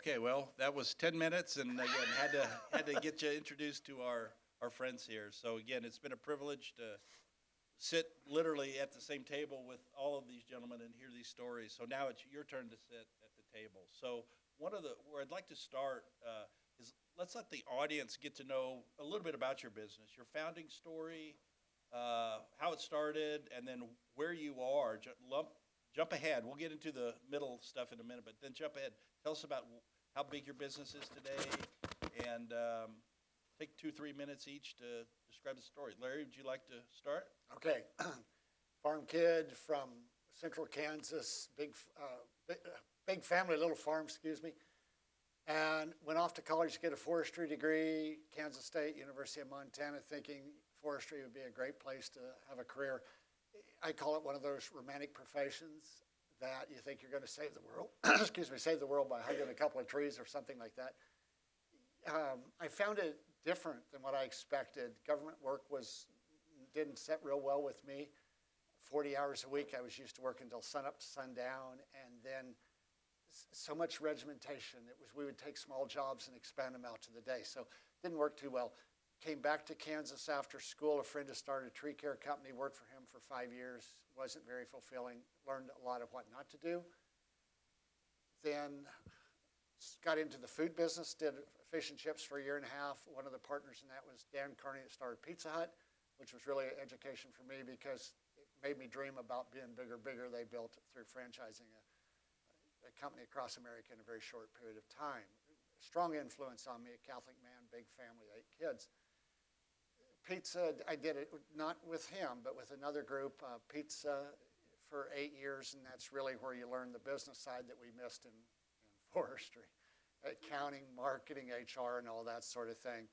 Okay, well, that was 10 minutes, and again, had to get you introduced to our friends here. So again, it's been a privilege to sit literally at the same table with all of these gentlemen and hear these stories. So now it's your turn to sit at the table. So where I'd like to start is let's let the audience get to know a little bit about your business, your founding story, how it started, and then where you are. Jump ahead. We'll get into the middle stuff in a minute, but then jump ahead. Tell us about how big your business is today, and take 2-3 minutes each to describe the story. Larry, would you like to start? Okay. Farm kid from central Kansas, big family, little farm, excuse me, and went off to college to get a forestry degree, Kansas State, University of Montana, thinking forestry would be a great place to have a career. I call it one of those romantic professions that you think you're going to save the world, save the world by hugging a couple of trees or something like that. I found it different than what I expected. Government work didn't sit real well with me. 40 hours a week, I was used to working until sun up to sundown, and then so much regimentation. We would take small jobs and expand them out to the day. So it didn't work too well. Came back to Kansas after school. A friend had started a tree care company, worked for him for 5 years. Wasn't very fulfilling. Learned a lot of what not to do. Then got into the food business, did fish and chips for a year and a half. One of the partners in that was Dan Carney that started Pizza Hut, which was really an education for me because it made me dream about being bigger. They built it through franchising a company across America in a very short period of time. Strong influence on me, a Catholic man, big family, 8 kids. Pizza, I did it not with him, but with another group, pizza for 8 years, and that's really where you learn the business side that we missed in forestry. Accounting, marketing, HR, and all that sort of thing.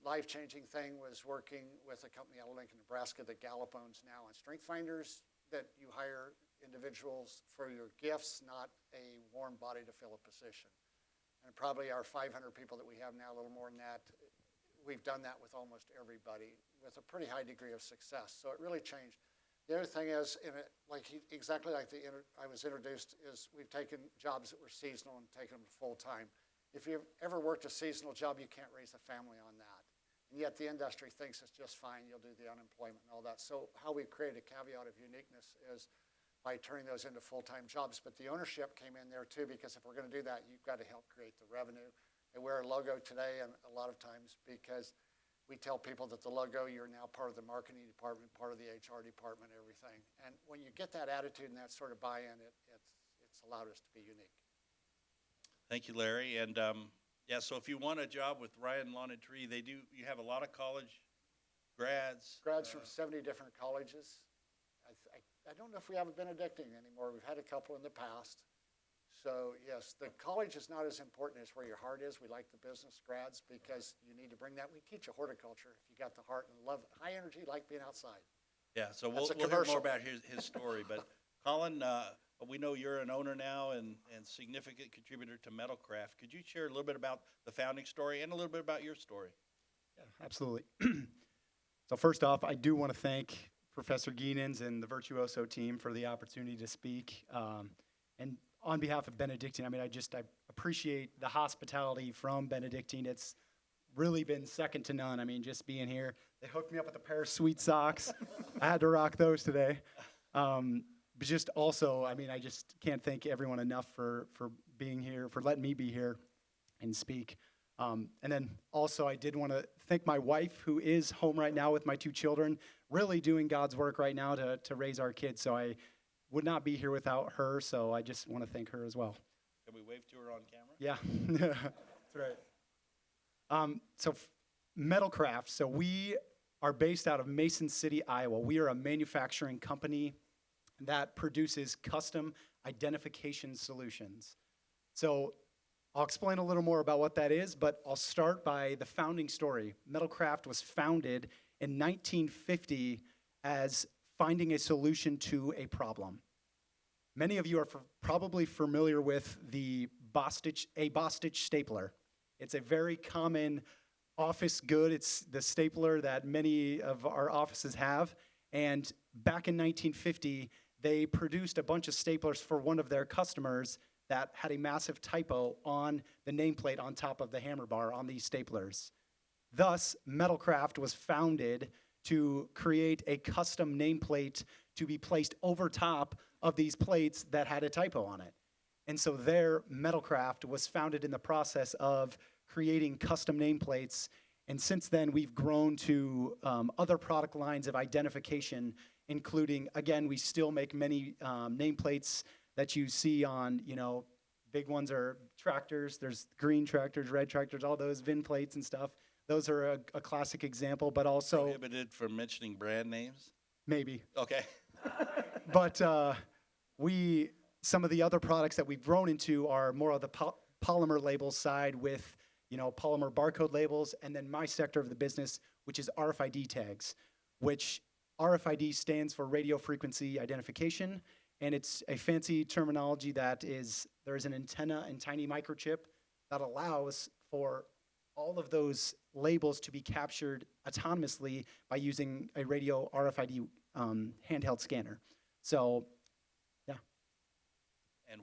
Life-changing thing was working with a company out of Lincoln, Nebraska that Gallup owns now on Strength Finders, that you hire individuals for your gifts, not a warm body to fill a position. And probably our 500 people that we have now, a little more than that, we've done that with almost everybody with a pretty high degree of success. So it really changed. The other thing is, exactly like I was introduced, is we've taken jobs that were seasonal and taken them to full-time. If you've ever worked a seasonal job, you can't raise a family on that. And yet the industry thinks it's just fine. You'll do the unemployment and all that. So how we create a caveat of uniqueness is by turning those into full-time jobs. But the ownership came in there too, because if we're going to do that, you've got to help create the revenue. I wear a logo today, and a lot of times because we tell people that the logo, you're now part of the marketing department, part of the HR department, everything. And when you get that attitude and that sort of buy-in, it's allowed us to be unique. Thank you, Larry. And yeah, so if you want a job with Ryan Lawn and Tree, you have a lot of college grads. Grads from 70 different colleges. I don't know if we have a Benedictine anymore. We've had a couple in the past. So yes, the college is not as important as where your heart is. We like the business grads because you need to bring that. We teach you horticulture if you got the heart and love high energy, like being outside. Yeah, so we'll hear more about his story. But Colin, we know you're an owner now and significant contributor to Metalcraft. Could you share a little bit about the founding story and a little bit about your story? Yeah, absolutely. So first off, I do want to thank Professor Geenens and the Virtuoso team for the opportunity to speak. And on behalf of Benedictine, I appreciate the hospitality from Benedictine. It's really been second to none. Just being here, they hooked me up with a pair of sweet socks. I had to rock those today. But just also, I just can't thank everyone enough for being here, for letting me be here and speak. And then also, I did want to thank my wife, who is home right now with my 2 children, really doing God's work right now to raise our kids. So I would not be here without her, so I just want to thank her as well. Can we wave to her on camera? Yeah, that's right. So Metalcraft, so we are based out of Mason City, Iowa. We are a manufacturing company that produces custom identification solutions. So I'll explain a little more about what that is, but I'll start by the founding story. Metalcraft was founded in 1950 as finding a solution to a problem. Many of you are probably familiar with a Bostitch stapler. It's a very common office good. It's the stapler that many of our offices have. And back in 1950, they produced a bunch of staplers for one of their customers that had a massive typo on the nameplate on top of the hammer bar on these staplers. Thus, Metalcraft was founded to create a custom nameplate to be placed over top of these plates that had a typo on it. And so there, Metalcraft was founded in the process of creating custom nameplates. And since then, we've grown to other product lines of identification, including, again, we still make many nameplates that you see on, big ones are tractors. There's green tractors, red tractors, all those VIN plates and stuff. Those are a classic example, but also Prohibited from mentioning brand names? maybe. Okay. But some of the other products that we've grown into are more of the polymer label side with, polymer barcode labels, and then my sector of the business, which is RFID tags, which RFID stands for radio frequency identification, and it's a fancy terminology that there's an antenna and tiny microchip that allows for all of those labels to be captured autonomously by using a radio RFID handheld scanner. So, yeah. And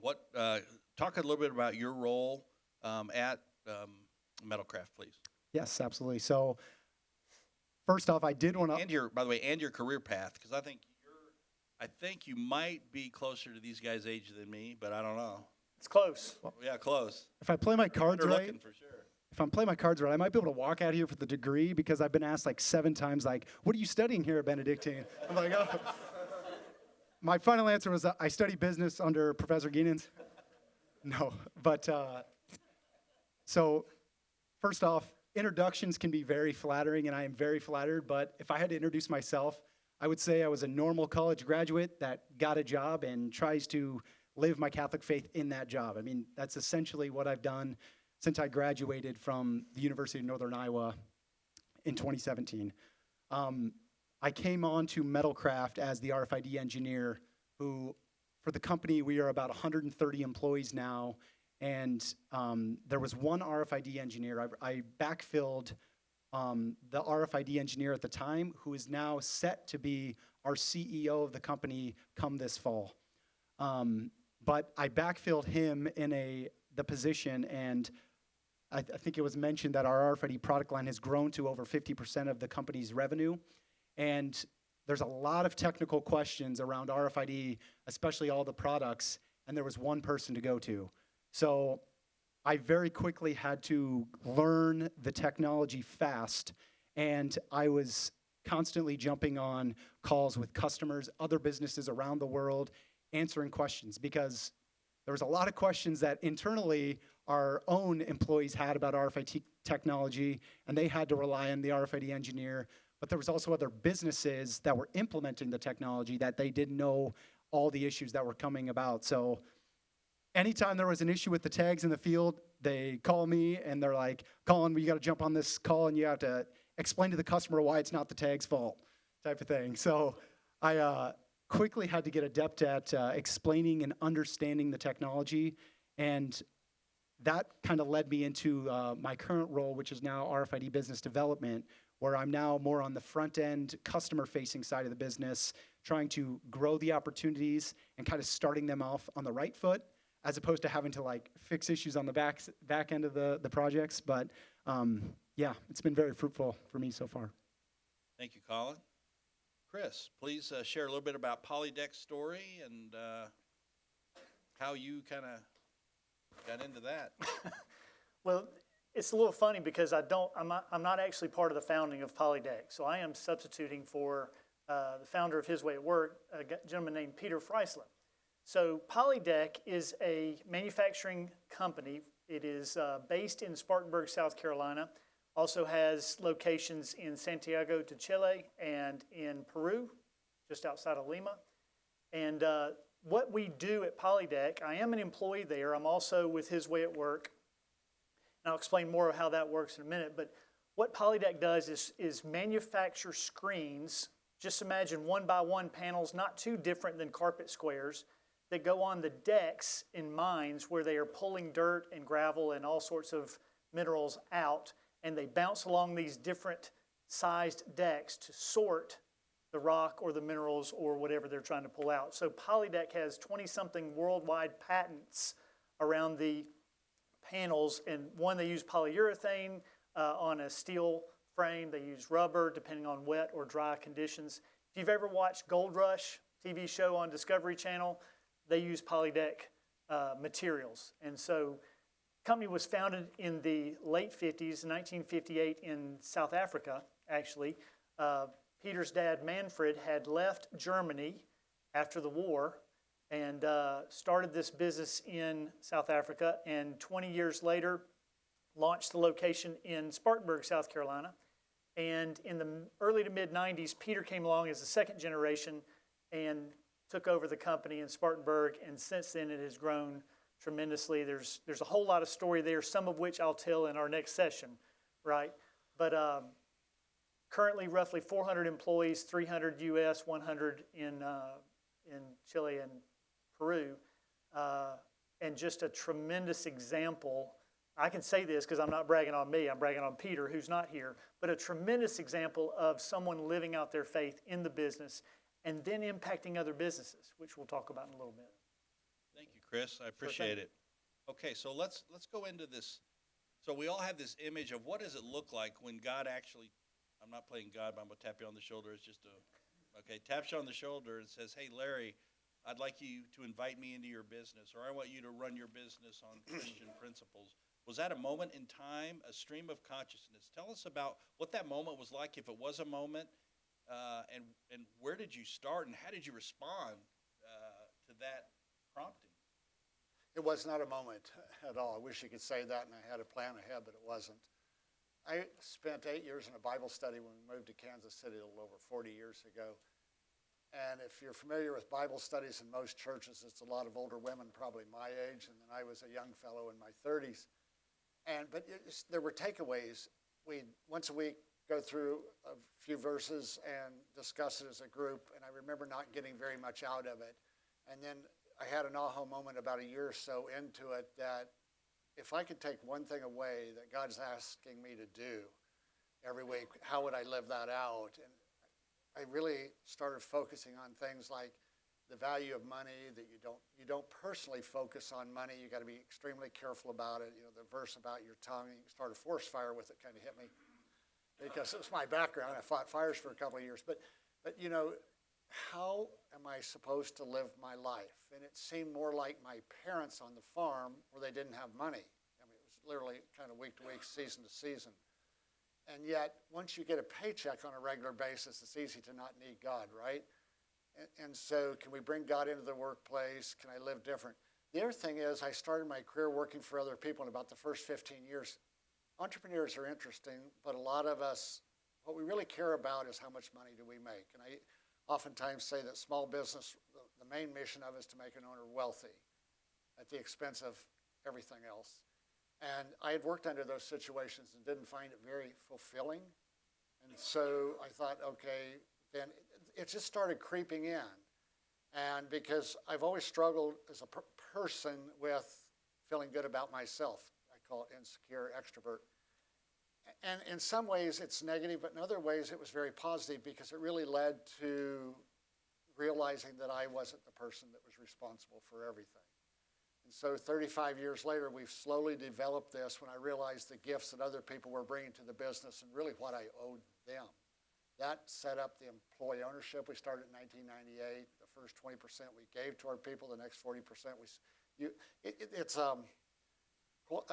talk a little bit about your role at Metalcraft, please. Yes, absolutely. So, first off, I did want to... By the way, and your career path, because I think you might be closer to these guys' age than me, but I don't know. It's close. Well, yeah, close. If I play my cards Better right... looking for sure. If I'm playing my cards right, I might be able to walk out here for the degree because I've been asked like 7 times, like, what are you studying here at Benedictine? I'm like, oh. My final answer was I study business under Professor Geenens. No, but so first off, introductions can be very flattering, and I am very flattered, but if I had to introduce myself, I would say I was a normal college graduate that got a job and tries to live my Catholic faith in that job. I mean, that's essentially what I've done since I graduated from the University of Northern Iowa in 2017. I came on to Metalcraft as the RFID engineer who, for the company, we are about 130 employees now, and there was one RFID engineer. I backfilled the RFID engineer at the time, who is now set to be our CEO of the company come this fall. But I backfilled him in the position, and I think it was mentioned that our RFID product line has grown to over 50% of the company's revenue. And there's a lot of technical questions around RFID, especially all the products, and there was one person to go to. So I very quickly had to learn the technology fast, and I was constantly jumping on calls with customers, other businesses around the world, answering questions, because there was a lot of questions that internally our own employees had about RFID technology, and they had to rely on the RFID engineer. But there was also other businesses that were implementing the technology that they didn't know all the issues that were coming about. So anytime there was an issue with the tags in the field, they call me and they're like, Colin, you got to jump on this call and you have to explain to the customer why it's not the tag's fault, type of thing. So I quickly had to get adept at explaining and understanding the technology, and that kind of led me into my current role, which is now RFID business development, where I'm now more on the front end, customer-facing side of the business, trying to grow the opportunities and kind of starting them off on the right foot, as opposed to having to like fix issues on the back end of the projects. But yeah, it's been very fruitful for me so far. Thank you, Colin. Chris, please share a little bit about Polydeck's story and how you kind of got into that. Well, it's a little funny because I'm not actually part of the founding of Polydeck. So I am substituting for the founder of His Way at Work, a gentleman named Peter Friesland. So Polydeck is a manufacturing company. It is based in Spartanburg, South Carolina. Also has locations in Santiago de Chile and in Peru, just outside of Lima. And what we do at Polydeck, I am an employee there. I'm also with His Way at Work. And I'll explain more of how that works in a minute. But what Polydeck does is manufacture screens. Just imagine 1x1 panels, not too different than carpet squares, that go on the decks in mines where they are pulling dirt and gravel and all sorts of minerals out. And they bounce along these different sized decks to sort the rock or the minerals or whatever they're trying to pull out. So Polydeck has 20-something worldwide patents around the panels. And one, they use polyurethane on a steel frame. They use rubber, depending on wet or dry conditions. If you've ever watched Gold Rush TV show on Discovery Channel, they use polydeck materials. And so the company was founded in the late 50s, 1958 in South Africa, actually. Peter's dad, Manfred, had left Germany after the war and started this business in South Africa, and 20 years later launched the location in Spartanburg, South Carolina. And in the early to mid-90s, Peter came along as the second generation and took over the company in Spartanburg, and since then it has grown tremendously. There's a whole lot of story there, some of which I'll tell in our next session, right? But currently roughly 400 employees, 300 U.S., 100 in Chile and Peru, and just a tremendous example. I can say this because I'm not bragging on me, I'm bragging on Peter, who's not here, but a tremendous example of someone living out their faith in the business and then impacting other businesses, which we'll talk about in a little bit. Thank you, Chris. I appreciate it. Okay, so let's go into this. So we all have this image of what does it look like when God actually, I'm not playing God, but I'm going to tap you on the shoulder. It's just taps you on the shoulder and says, hey, Larry, I'd like you to invite me into your business, or I want you to run your business on Christian principles. Was that a moment in time, a stream of consciousness? Tell us about what that moment was like, if it was a moment, and where did you start, and how did you respond to that prompting? It was not a moment at all. I wish you could say that and I had a plan ahead, but it wasn't. I spent 8 years in a Bible study when we moved to Kansas City a little over 40 years ago. And if you're familiar with Bible studies in most churches, it's a lot of older women, probably my age, and then I was a young fellow in my 30s. But there were takeaways. We'd once a week go through a few verses and discuss it as a group, and I remember not getting very much out of it. And then I had an aha moment about a year or so into it that if I could take one thing away that God's asking me to do every week, how would I live that out? And I really started focusing on things like the value of money, that you don't personally focus on money. You got to be extremely careful about it. You know, the verse about your tongue, you can start a forest fire with it, kind of hit me because it was my background. I fought fires for a couple of years. But you know, how am I supposed to live my life? And it seemed more like my parents on the farm where they didn't have money. I mean, it was literally kind of week to week, season to season. And yet, once you get a paycheck on a regular basis, it's easy to not need God, right? And so can we bring God into the workplace? Can I live different? The other thing is I started my career working for other people in about the first 15 years. Entrepreneurs are interesting, but a lot of us, what we really care about is how much money do we make. And I oftentimes say that small business, the main mission of it is to make an owner wealthy at the expense of everything else. And I had worked under those situations and didn't find it very fulfilling. And so I thought, okay, then it just started creeping in. And because I've always struggled as a person with feeling good about myself. I call it insecure extrovert. And in some ways it's negative, but in other ways it was very positive because it really led to realizing that I wasn't the person that was responsible for everything. And so 35 years later, we've slowly developed this when I realized the gifts that other people were bringing to the business and really what I owed them. That set up the employee ownership. We started in 1998. The first 20% we gave to our people. The next 40%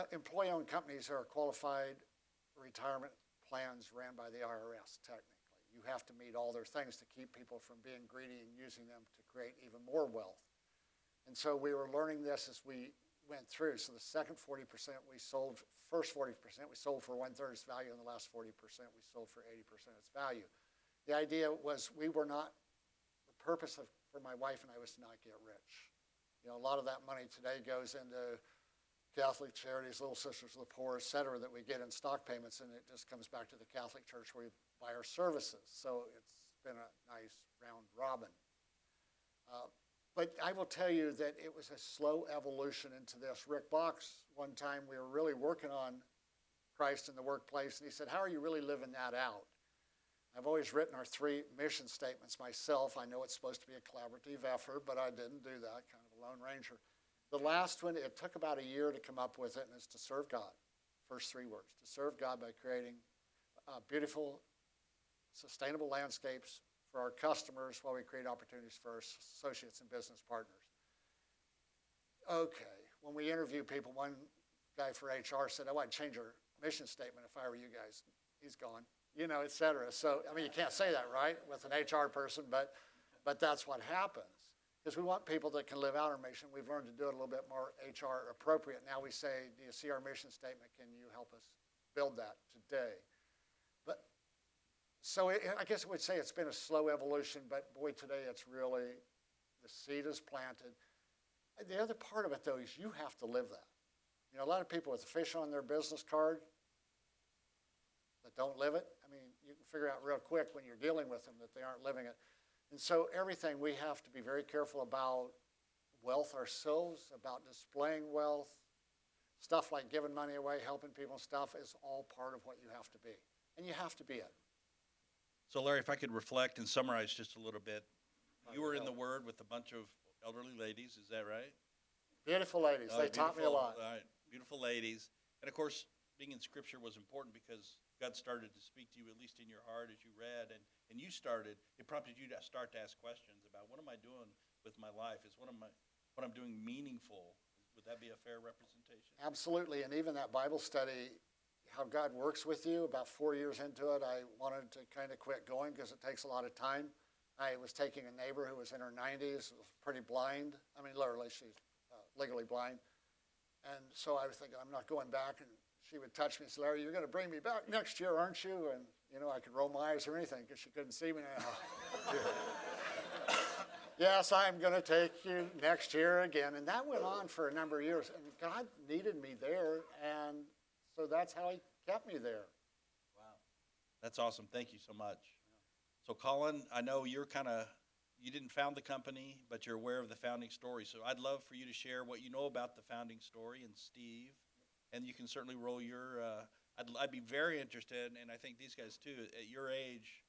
employee-owned companies are qualified retirement plans ran by the IRS, technically. You have to meet all their things to keep people from being greedy and using them to create even more wealth. And so we were learning this as we went through. So the second 40% we sold, first 40% we sold for 1/3 its value, and the last 40% we sold for 80% its value. The idea was the purpose for my wife and I was to not get rich. You know, a lot of that money today goes into Catholic charities, Little Sisters of the Poor, et cetera, that we get in stock payments, and it just comes back to the Catholic Church where we buy our services. So it's been a nice round robin. But I will tell you that it was a slow evolution into this. Rick Box, one time we were really working on Christ in the workplace, and he said, how are you really living that out? I've always written our 3 mission statements myself. I know it's supposed to be a collaborative effort, but I didn't do that, kind of a lone ranger. The last one, it took about a year to come up with it, and it's to serve God. First 3 words, to serve God by creating beautiful, sustainable landscapes for our customers while we create opportunities for our associates and business partners. Okay, when we interview people, one guy for HR said, "Oh, I'd change our mission statement if I were you guys." He's gone, et cetera. So, I mean, you can't say that, right, with an HR person, but that's what happens. Because we want people that can live out our mission. We've learned to do it a little bit more HR appropriate. Now we say, do you see our mission statement? Can you help us build that today? But so I guess I would say it's been a slow evolution, but boy, today it's really, the seed is planted. The other part of it, though, is you have to live that. A lot of people with a fish on their business card that don't live it, I mean, you can figure out real quick when you're dealing with them that they aren't living it. And so everything, we have to be very careful about wealth ourselves, about displaying wealth. Stuff like giving money away, helping people and stuff is all part of what you have to be. And you have to be it. So Larry, if I could reflect and summarize just a little bit. You were in the Word with a bunch of elderly ladies, is that right? Beautiful ladies. They taught me a lot. All right, beautiful ladies. And of course, being in Scripture was important because God started to speak to you, at least in your heart, as you read, and you started. It prompted you to start to ask questions about what am I doing with my life? Is what I'm doing meaningful? Would that be a fair representation? Absolutely, and even that Bible study, how God works with you. About 4 years into it, I wanted to kind of quit going because it takes a lot of time. I was taking a neighbor who was in her 90s, was pretty blind. I mean, literally, she's legally blind. And so I was thinking, I'm not going back. And she would touch me and say, "Larry, you're going to bring me back next year, aren't you?" And, I could roll my eyes or anything because she couldn't see me. Yes, I'm going to take you next year again. And that went on for a number of years. And God needed me there. And so that's how he kept me there. Wow. That's awesome. Thank you so much. So, Colin, I know you didn't found the company, but you're aware of the founding story. So I'd love for you to share what you know about the founding story and Steve. And you can certainly roll your, I'd be very interested, and I think these guys too, at your age,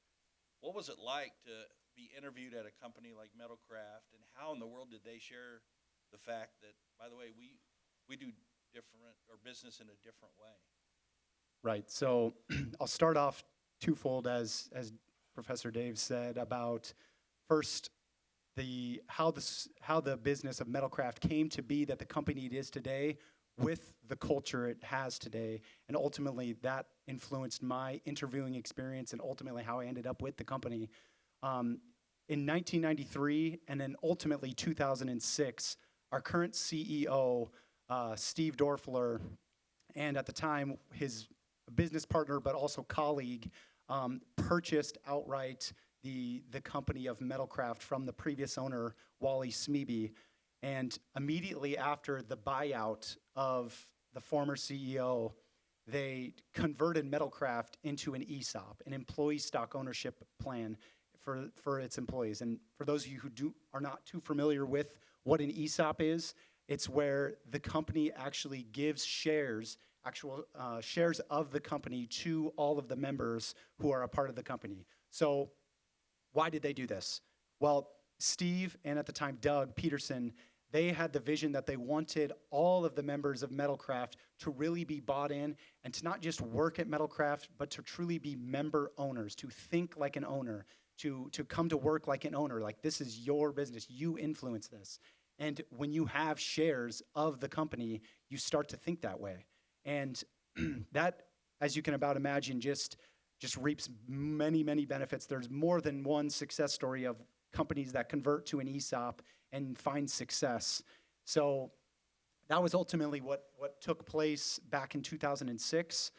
what was it like to be interviewed at a company like Metalcraft, and how in the world did they share the fact that, by the way, we do different, or business in a different way? Right. So I'll start off twofold, as Professor Dave said, about first how the business of Metalcraft came to be that the company it is today, with the culture it has today, and ultimately that influenced my interviewing experience and ultimately how I ended up with the company. In 1993 and then ultimately 2006, our current CEO, Steve Dorfler, and at the time his business partner but also colleague, purchased outright the company of Metalcraft from the previous owner, Wally Smeeby. And immediately after the buyout of the former CEO, they converted Metalcraft into an ESOP, an employee stock ownership plan for its employees. And for those of you who are not too familiar with what an ESOP is, it's where the company actually gives actual shares of the company to all of the members who are a part of the company. So why did they do this? Well, Steve and at the time Doug Peterson, they had the vision that they wanted all of the members of Metalcraft to really be bought in and to not just work at Metalcraft, but to truly be member owners, to think like an owner, to come to work like an owner, like this is your business, you influence this. And when you have shares of the company, you start to think that way. And that, as you can about imagine, just reaps many, many benefits. There's more than one success story of companies that convert to an ESOP and find success. So that was ultimately what took place back in 2006.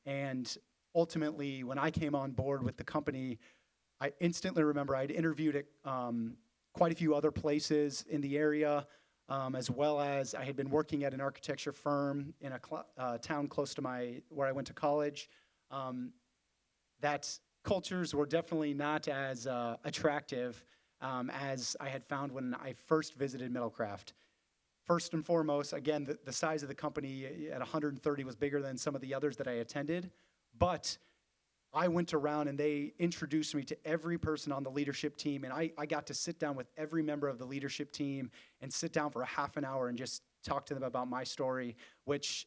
And ultimately, when I came on board with the company, I instantly remember I'd interviewed at quite a few other places in the area, as well as I had been working at an architecture firm in a town close to where I went to college. That cultures were definitely not as attractive as I had found when I first visited Metalcraft. First and foremost, again, the size of the company at 130 was bigger than some of the others that I attended, but I went around and they introduced me to every person on the leadership team, and I got to sit down with every member of the leadership team and sit down for a half an hour and just talk to them about my story, which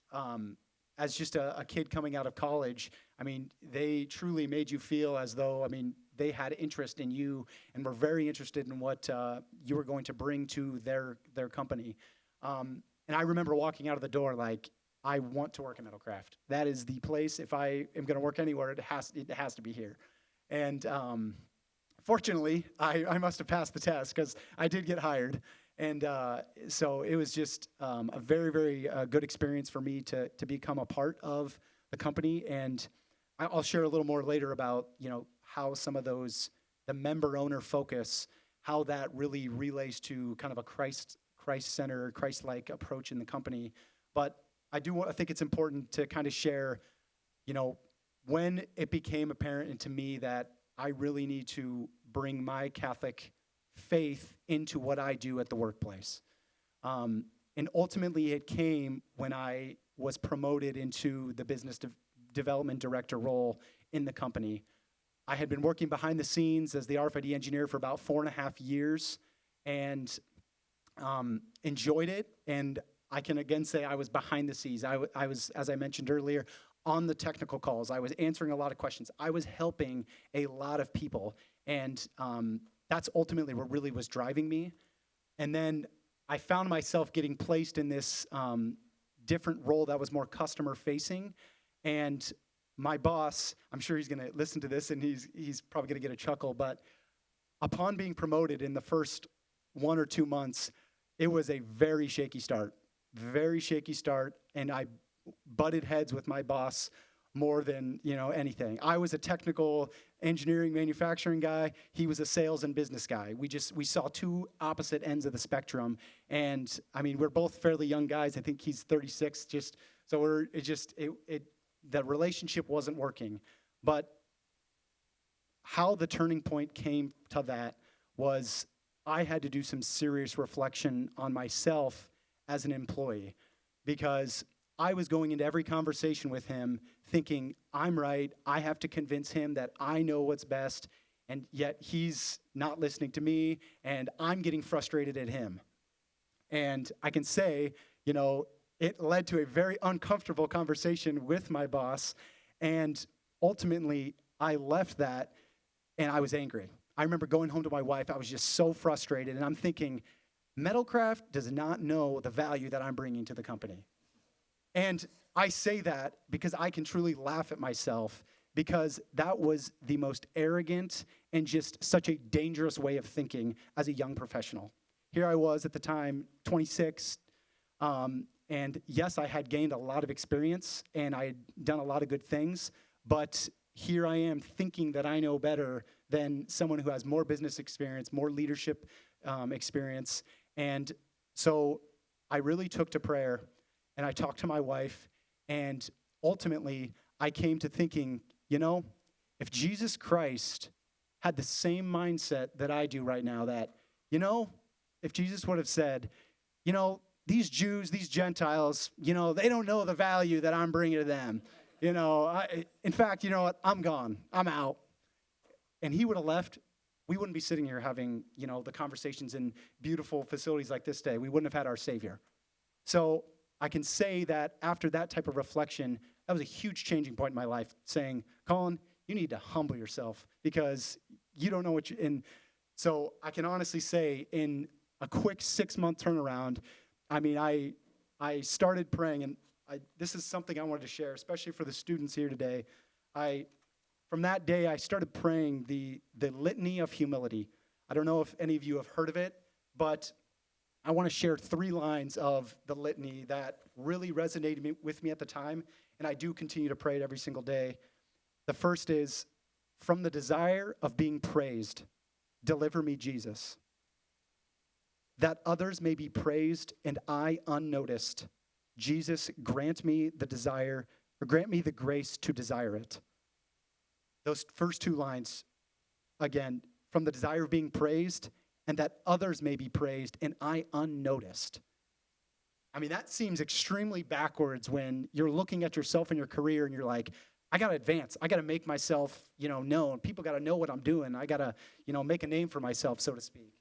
as just a kid coming out of college, I mean, they truly made you feel as though, I mean, they had interest in you and were very interested in what you were going to bring to their company. And I remember walking out of the door like, I want to work at Metalcraft. That is the place. If I am going to work anywhere, it has to be here. And fortunately, I must have passed the test because I did get hired. And so it was just a very, very good experience for me to become a part of the company. And I'll share a little more later about, how some of those, the member owner focus, how that really relays to kind of a Christ-centered, Christ-like approach in the company. But I think it's important to kind of share, when it became apparent to me that I really need to bring my Catholic faith into what I do at the workplace. And ultimately it came when I was promoted into the business development director role in the company. I had been working behind the scenes as the RFID engineer for about 4.5 years and enjoyed it. And I can again say I was behind the scenes. I was, as I mentioned earlier, on the technical calls. I was answering a lot of questions. I was helping a lot of people. And that's ultimately what really was driving me. And then I found myself getting placed in this different role that was more customer facing. And my boss, I'm sure he's going to listen to this and he's probably going to get a chuckle, but upon being promoted in the first 1 or 2 months, it was a very shaky start, and I butted heads with my boss more than, anything. I was a technical engineering manufacturing guy. He was a sales and business guy. We saw two opposite ends of the spectrum. And I mean, we're both fairly young guys. I think he's 36, that relationship wasn't working. But how the turning point came to that was I had to do some serious reflection on myself as an employee, because I was going into every conversation with him thinking, I'm right, I have to convince him that I know what's best, and yet he's not listening to me, and I'm getting frustrated at him. And I can say, it led to a very uncomfortable conversation with my boss, and ultimately, I left that, and I was angry. I remember going home to my wife, I was just so frustrated, and I'm thinking, Metalcraft does not know the value that I'm bringing to the company. And I say that because I can truly laugh at myself, because that was the most arrogant and just such a dangerous way of thinking as a young professional. Here I was at the time, 26, and yes, I had gained a lot of experience and I had done a lot of good things, but here I am thinking that I know better than someone who has more business experience, more leadership experience. And so I really took to prayer and I talked to my wife, and ultimately I came to thinking, if Jesus Christ had the same mindset that I do right now, that, if Jesus would have said, these Jews, these Gentiles, they don't know the value that I'm bringing to them. In fact, you know what? I'm gone. I'm out. And he would have left. We wouldn't be sitting here having, the conversations in beautiful facilities like this today. We wouldn't have had our Savior. So I can say that after that type of reflection, that was a huge changing point in my life, saying, Colin, you need to humble yourself because you don't know what and so I can honestly say in a quick 6-month turnaround, I mean, I started praying, and this is something I wanted to share, especially for the students here today. From that day, I started praying the litany of humility. I don't know if any of you have heard of it, but I want to share 3 lines of the litany that really resonated with me at the time, and I do continue to pray it every single day. The first is, from the desire of being praised, deliver me, Jesus, that others may be praised and I unnoticed. Jesus, grant me the grace to desire it. Those first 2 lines, again, from the desire of being praised and that others may be praised and I unnoticed. I mean, that seems extremely backwards when you're looking at yourself and your career and you're like, I got to advance. I got to make myself, known. People got to know what I'm doing. I got to, make a name for myself, so to speak.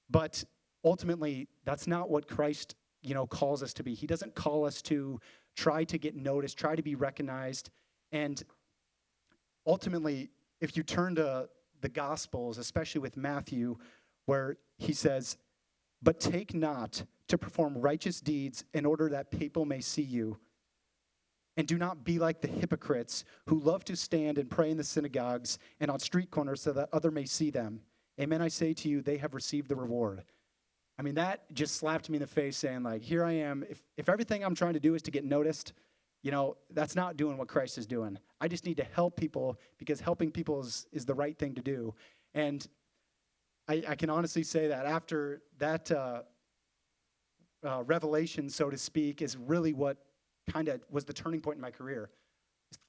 But ultimately, that's not what Christ, calls us to be. He doesn't call us to try to get noticed, try to be recognized. And ultimately, if you turn to the Gospels, especially with Matthew, where he says, "But take not to perform righteous deeds in order that people may see you. And do not be like the hypocrites who love to stand and pray in the synagogues and on street corners so that other may see them. Amen, I say to you, they have received the reward." I mean, that just slapped me in the face saying, like, here I am. If everything I'm trying to do is to get noticed, that's not doing what Christ is doing. I just need to help people because helping people is the right thing to do. And I can honestly say that after that revelation, so to speak, is really what kind of was the turning point in my career.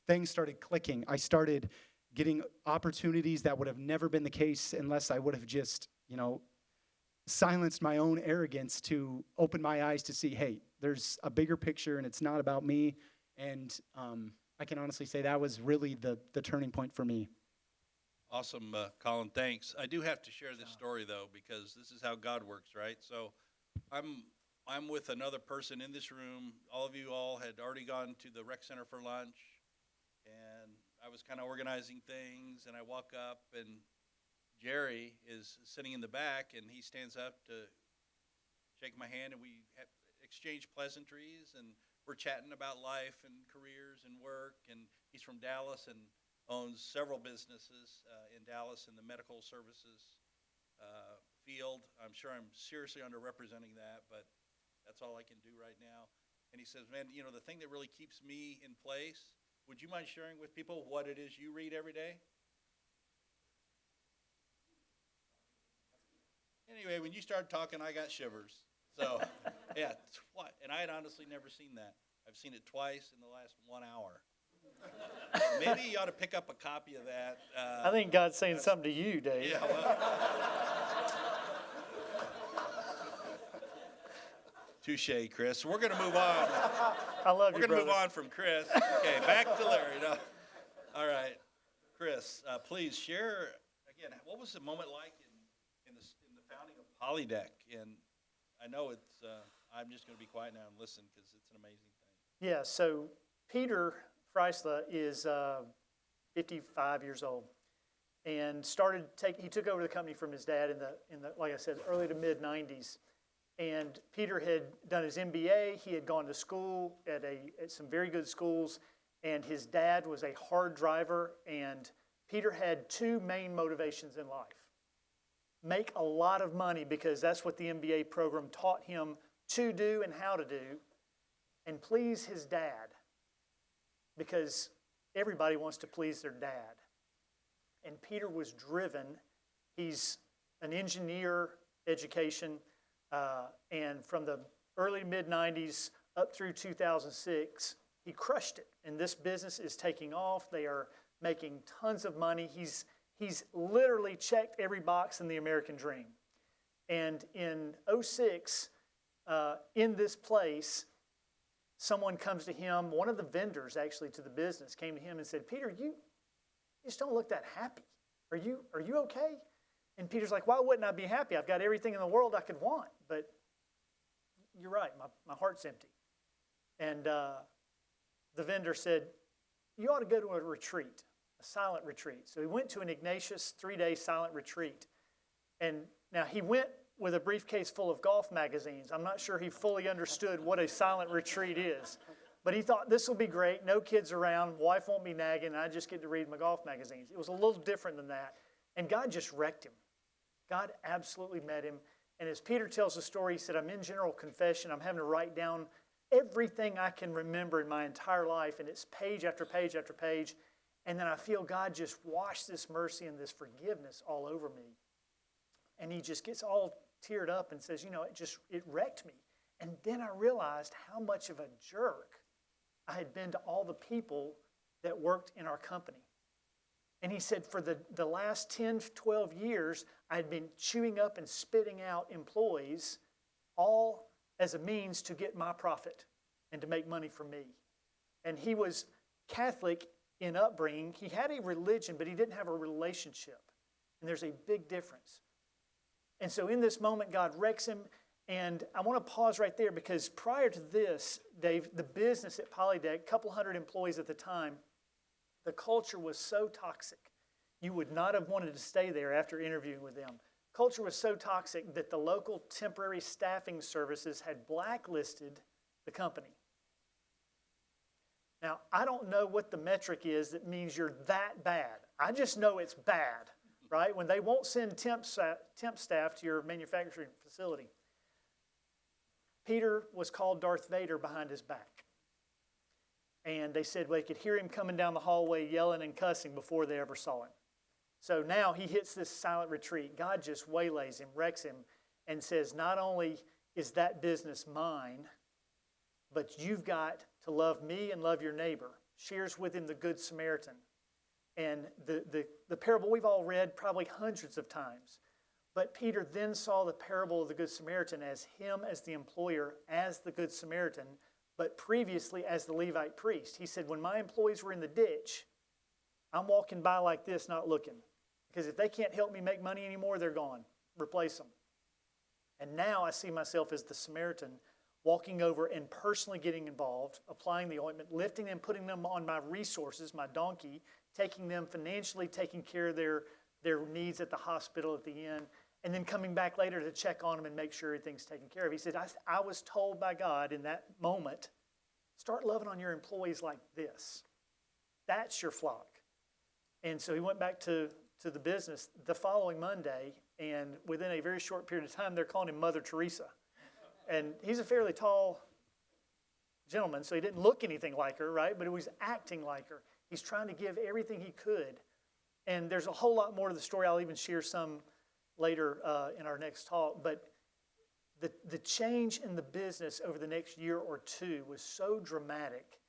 Things started clicking. I started getting opportunities that would have never been the case unless I would have just, silenced my own arrogance to open my eyes to see, hey, there's a bigger picture and it's not about me. And I can honestly say that was really the turning point for me. Awesome, Colin, thanks. I do have to share this story, though, because this is how God works, right? So I'm with another person in this room. All of you had already gone to the rec center for lunch, and I was kind of organizing things, and I walk up, and Jerry is sitting in the back, and he stands up to shake my hand, and we exchange pleasantries, and we're chatting about life and careers and work, and he's from Dallas and owns several businesses in Dallas in the medical services field. I'm sure I'm seriously underrepresenting that, but that's all I can do right now. And he says, man, the thing that really keeps me in place, would you mind sharing with people what it is you read every day? Anyway, when you started talking, I got shivers. So, yeah, and I had honestly never seen that. I've seen it twice in the last 1 hour. Maybe you ought to pick up a copy of that. I think God's saying something to you, Dave. Yeah, well. Touche, Chris. We're going to move on. I love you, We're going to move brother. on from Chris. Okay, back to Larry. No. All right. Chris, please share, again, what was the moment like in the founding of Polydeck? And I know I'm just going to be quiet now and listen because it's an amazing thing. Yeah, so Peter Freisler is 55 years old and he took over the company from his dad in the like I said, early to mid 90s. And Peter had done his MBA. He had gone to school at some very good schools, and his dad was a hard driver. And Peter had two main motivations in life: make a lot of money, because that's what the MBA program taught him to do and how to do, and please his dad, because everybody wants to please their dad. And Peter was driven. He's an engineer education, and from the early mid-90s up through 2006, he crushed it. And this business is taking off. They are making tons of money. He's literally checked every box in the American dream. And in 2006, in this place, someone comes to him. One of the vendors, actually, to the business came to him and said, "Peter, you just don't look that happy. Are you okay?" And Peter's like, "Why wouldn't I be happy? I've got everything in the world I could want. But you're right, my heart's empty." And the vendor said, "You ought to go to a retreat, a silent retreat." So he went to an Ignatius 3-day silent retreat. And now he went with a briefcase full of golf magazines. I'm not sure he fully understood what a silent retreat is. But he thought, this will be great. No kids around. Wife won't be nagging. And I just get to read my golf magazines. It was a little different than that. And God just wrecked him. God absolutely met him. And as Peter tells the story, he said, "I'm in general confession. I'm having to write down everything I can remember in my entire life." And it's page after page after page. And then I feel God just wash this mercy and this forgiveness all over me. And he just gets all teared up and says, it wrecked me. And then I realized how much of a jerk I had been to all the people that worked in our company. And he said, for the last 10, 12 years, I had been chewing up and spitting out employees, all as a means to get my profit and to make money for me. And he was Catholic in upbringing. He had a religion, but he didn't have a relationship. And there's a big difference. And so in this moment, God wrecks him. And I want to pause right there because prior to this, Dave, the business at Polydeck, a couple hundred employees at the time, the culture was so toxic. You would not have wanted to stay there after interviewing with them. Culture was so toxic that the local temporary staffing services had blacklisted the company. Now, I don't know what the metric is that means you're that bad. I just know it's bad, right? When they won't send temp staff to your manufacturing facility. Peter was called Darth Vader behind his back. And they said they could hear him coming down the hallway yelling and cussing before they ever saw him. So now he hits this silent retreat. God just waylays him, wrecks him, and says, not only is that business mine, but you've got to love me and love your neighbor. Shares with him the Good Samaritan. And the parable we've all read probably hundreds of times. But Peter then saw the parable of the Good Samaritan as him as the employer, as the Good Samaritan, but previously as the Levite priest. He said, when my employees were in the ditch, I'm walking by like this, not looking. Because if they can't help me make money anymore, they're gone. Replace them. And now I see myself as the Samaritan, walking over and personally getting involved, applying the ointment, lifting them, putting them on my resources, my donkey, taking them financially, taking care of their needs at the hospital at the inn, and then coming back later to check on them and make sure everything's taken care of. He said, I was told by God in that moment, start loving on your employees like this. That's your flock. And so he went back to the business the following Monday, and within a very short period of time, they're calling him Mother Teresa. And he's a fairly tall gentleman, so he didn't look anything like her, right? But he was acting like her. He's trying to give everything he could. And there's a whole lot more to the story. I'll even share some later in our next talk. But the change in the business over the next year or two was so dramatic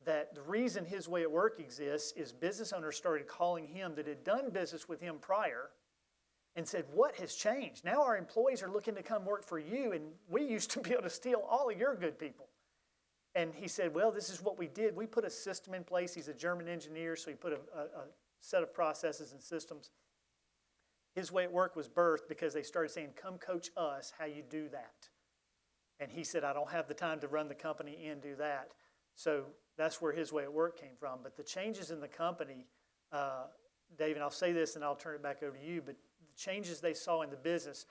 that the reason His Way at Work exists is business owners started calling him that had done business with him prior and said, what has changed? Now our employees are looking to come work for you, and we used to be able to steal all of your good people. And he said, well, this is what we did. We put a system in place. He's a German engineer, so he put a set of processes and systems. His Way at Work was birthed because they started saying, come coach us how you do that. And he said, I don't have the time to run the company and do that. So that's where His Way at Work came from. But the changes in the company, Dave, and I'll say this and I'll turn it back over to you, but the changes they saw in the business,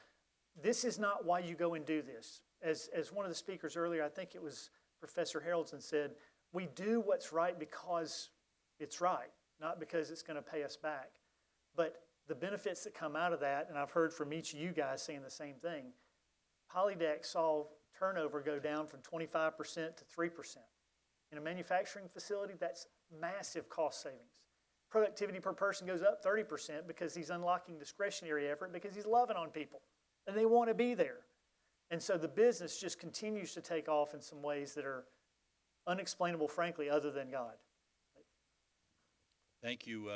this is not why you go and do this. As one of the speakers earlier, I think it was Professor Haroldson said, we do what's right because it's right, not because it's going to pay us back. But the benefits that come out of that, and I've heard from each of you guys saying the same thing, Polydeck saw turnover go down from 25% to 3%. In a manufacturing facility, that's massive cost savings. Productivity per person goes up 30% because he's unlocking discretionary effort because he's loving on people and they want to be there. And so the business just continues to take off in some ways that are unexplainable, frankly, other than God. Thank you,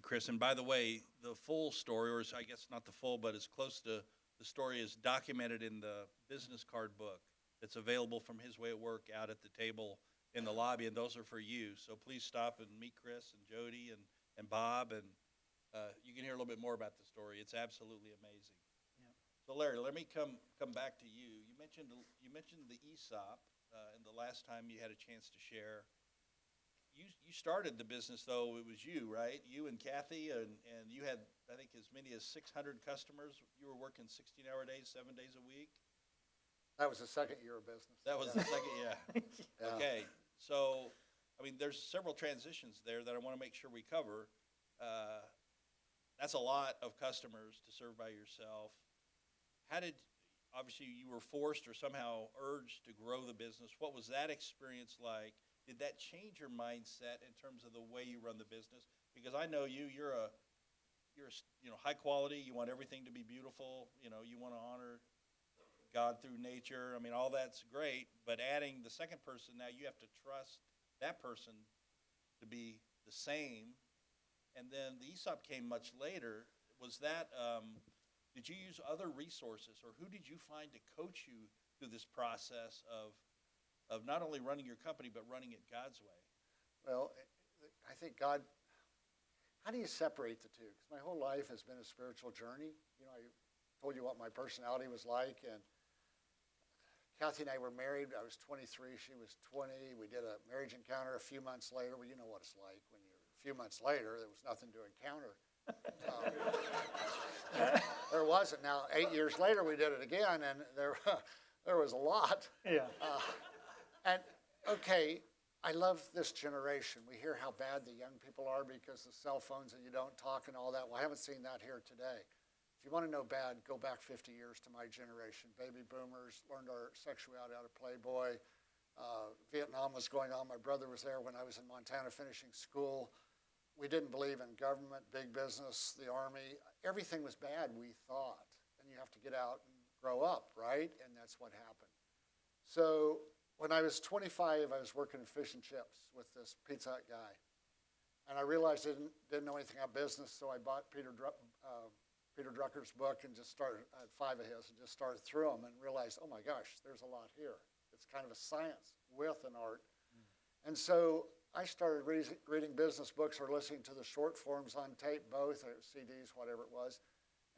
Chris. And by the way, the full story, or I guess not the full, but as close to the story is documented in the business card book that's available from His Way at Work out at the table in the lobby, and those are for you. So please stop and meet Chris and Jody and Bob, and you can hear a little bit more about the story. It's absolutely amazing. Yeah. So Larry, let me come back to you. You mentioned the ESOP, and the last time you had a chance to share. You started the business, though. It was you, right? You and Kathy, and you had, I think, as many as 600 customers. You were working 16-hour days, 7 days a week. That was the second year of business. That was the second, yeah. Yeah. Okay, so, I mean, there's several transitions there that I want to make sure we cover. That's a lot of customers to serve by yourself. Obviously you were forced or somehow urged to grow the business. What was that experience like? Did that change your mindset in terms of the way you run the business? Because I know you're high quality. You want everything to be beautiful. You want to honor God through nature. I mean, all that's great, but adding the second person, now you have to trust that person to be the same. And then the ESOP came much later. Was that, did you use other resources, or who did you find to coach you through this process of not only running your company, but running it God's way? Well, I think God, how do you separate the two? Because my whole life has been a spiritual journey. You know, I told you what my personality was like, and Kathy and I were married. I was 23, she was 20. We did a marriage encounter a few months later. Well, you know what it's like when you're a few months later, there was nothing to encounter. There wasn't. Now, 8 years later, we did it again, and there was a lot. Yeah. And, okay, I love this generation. We hear how bad the young people are because of cell phones and you don't talk and all that. Well, I haven't seen that here today. If you want to know bad, go back 50 years to my generation. Baby boomers learned our sexuality out of Playboy. Vietnam was going on. My brother was there when I was in Montana finishing school. We didn't believe in government, big business, the Army. Everything was bad, we thought. And you have to get out and grow up, right? And that's what happened. So when I was 25, I was working in fish and chips with this Pizza Hut guy. And I realized I didn't know anything about business, so I bought Peter Drucker's book and just started, I had 5 of his, and just started through them and realized, oh my gosh, there's a lot here. It's kind of a science with an art. And so I started reading business books or listening to the short forms on tape, both, or CDs, whatever it was.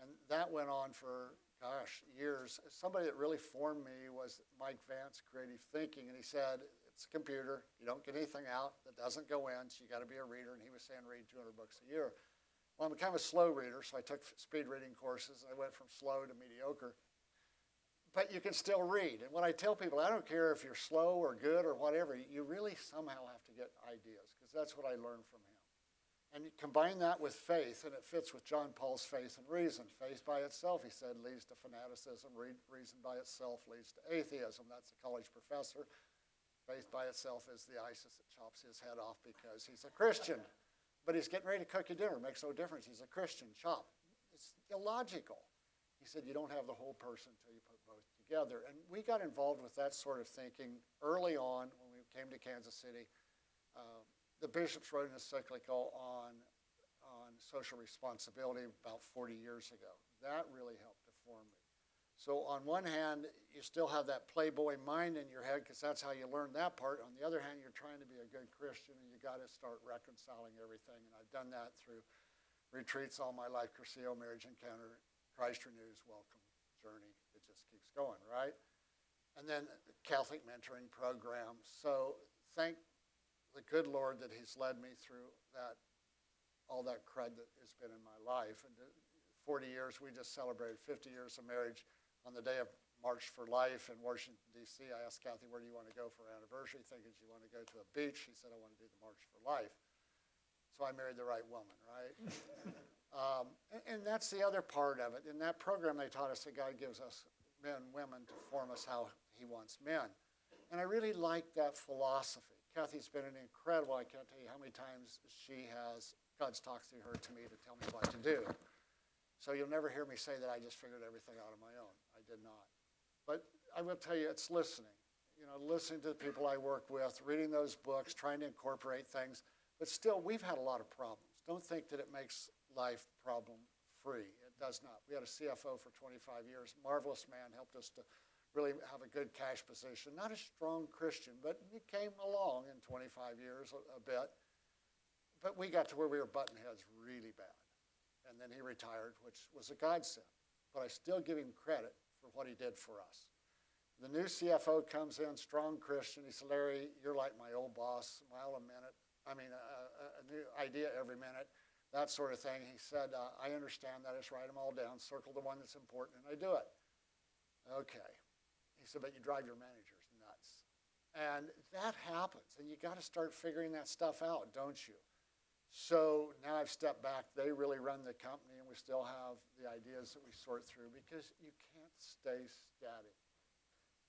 And that went on for, gosh, years. Somebody that really formed me was Mike Vance, Creative Thinking, and he said, it's a computer. You don't get anything out that doesn't go in, so you got to be a reader. And he was saying read 200 books a year. Well, I'm kind of a slow reader, so I took speed reading courses, and I went from slow to mediocre. But you can still read. And when I tell people, I don't care if you're slow or good or whatever, you really somehow have to get ideas, because that's what I learned from him. And you combine that with faith, and it fits with John Paul's faith and reason. Faith by itself, he said, leads to fanaticism. Reason by itself leads to atheism. That's a college professor. Faith by itself is the ISIS that chops his head off because he's a Christian. But he's getting ready to cook you dinner. It makes no difference. He's a Christian. Chop. It's illogical. He said, you don't have the whole person until you put both together. And we got involved with that sort of thinking early on when we came to Kansas City. The bishops wrote an encyclical on social responsibility about 40 years ago. That really helped to form me. So on one hand, you still have that Playboy mind in your head because that's how you learn that part. On the other hand, you're trying to be a good Christian and you got to start reconciling everything. And I've done that through retreats all my life, Cursillo, Marriage Encounter, Christ Renews, Welcome Journey. It just keeps going, right? And then Catholic mentoring programs. So thank the good Lord that he's led me through that, all that crud that has been in my life. And 40 years, we just celebrated 50 years of marriage on the day of March for Life in Washington, D.C. I asked Kathy, where do you want to go for our anniversary? Thinking she wanted to go to a beach. She said, I want to do the March for Life. So I married the right woman, right? And that's the other part of it. In that program, they taught us that God gives us men and women to form us how he wants men. And I really like that philosophy. Kathy's been an incredible, I can't tell you how many times God's talked through her to me to tell me what to do. So you'll never hear me say that I just figured everything out on my own. I did not. But I will tell you, it's listening. You know, listening to the people I work with, reading those books, trying to incorporate things. But still, we've had a lot of problems. Don't think that it makes life problem-free. It does not. We had a CFO for 25 years, marvelous man, helped us to really have a good cash position. Not a strong Christian, but he came along in 25 years a bit. But we got to where we were butting heads really bad. And then he retired, which was a godsend. But I still give him credit for what he did for us. The new CFO comes in, strong Christian. He said, Larry, you're like my old boss, a mile a minute. I mean, a new idea every minute, that sort of thing. He said, I understand that. I just write them all down, circle the one that's important, and I do it. Okay. He said, but you drive your managers nuts. And that happens, and you got to start figuring that stuff out, don't you? So now I've stepped back. They really run the company, and we still have the ideas that we sort through because you can't stay static.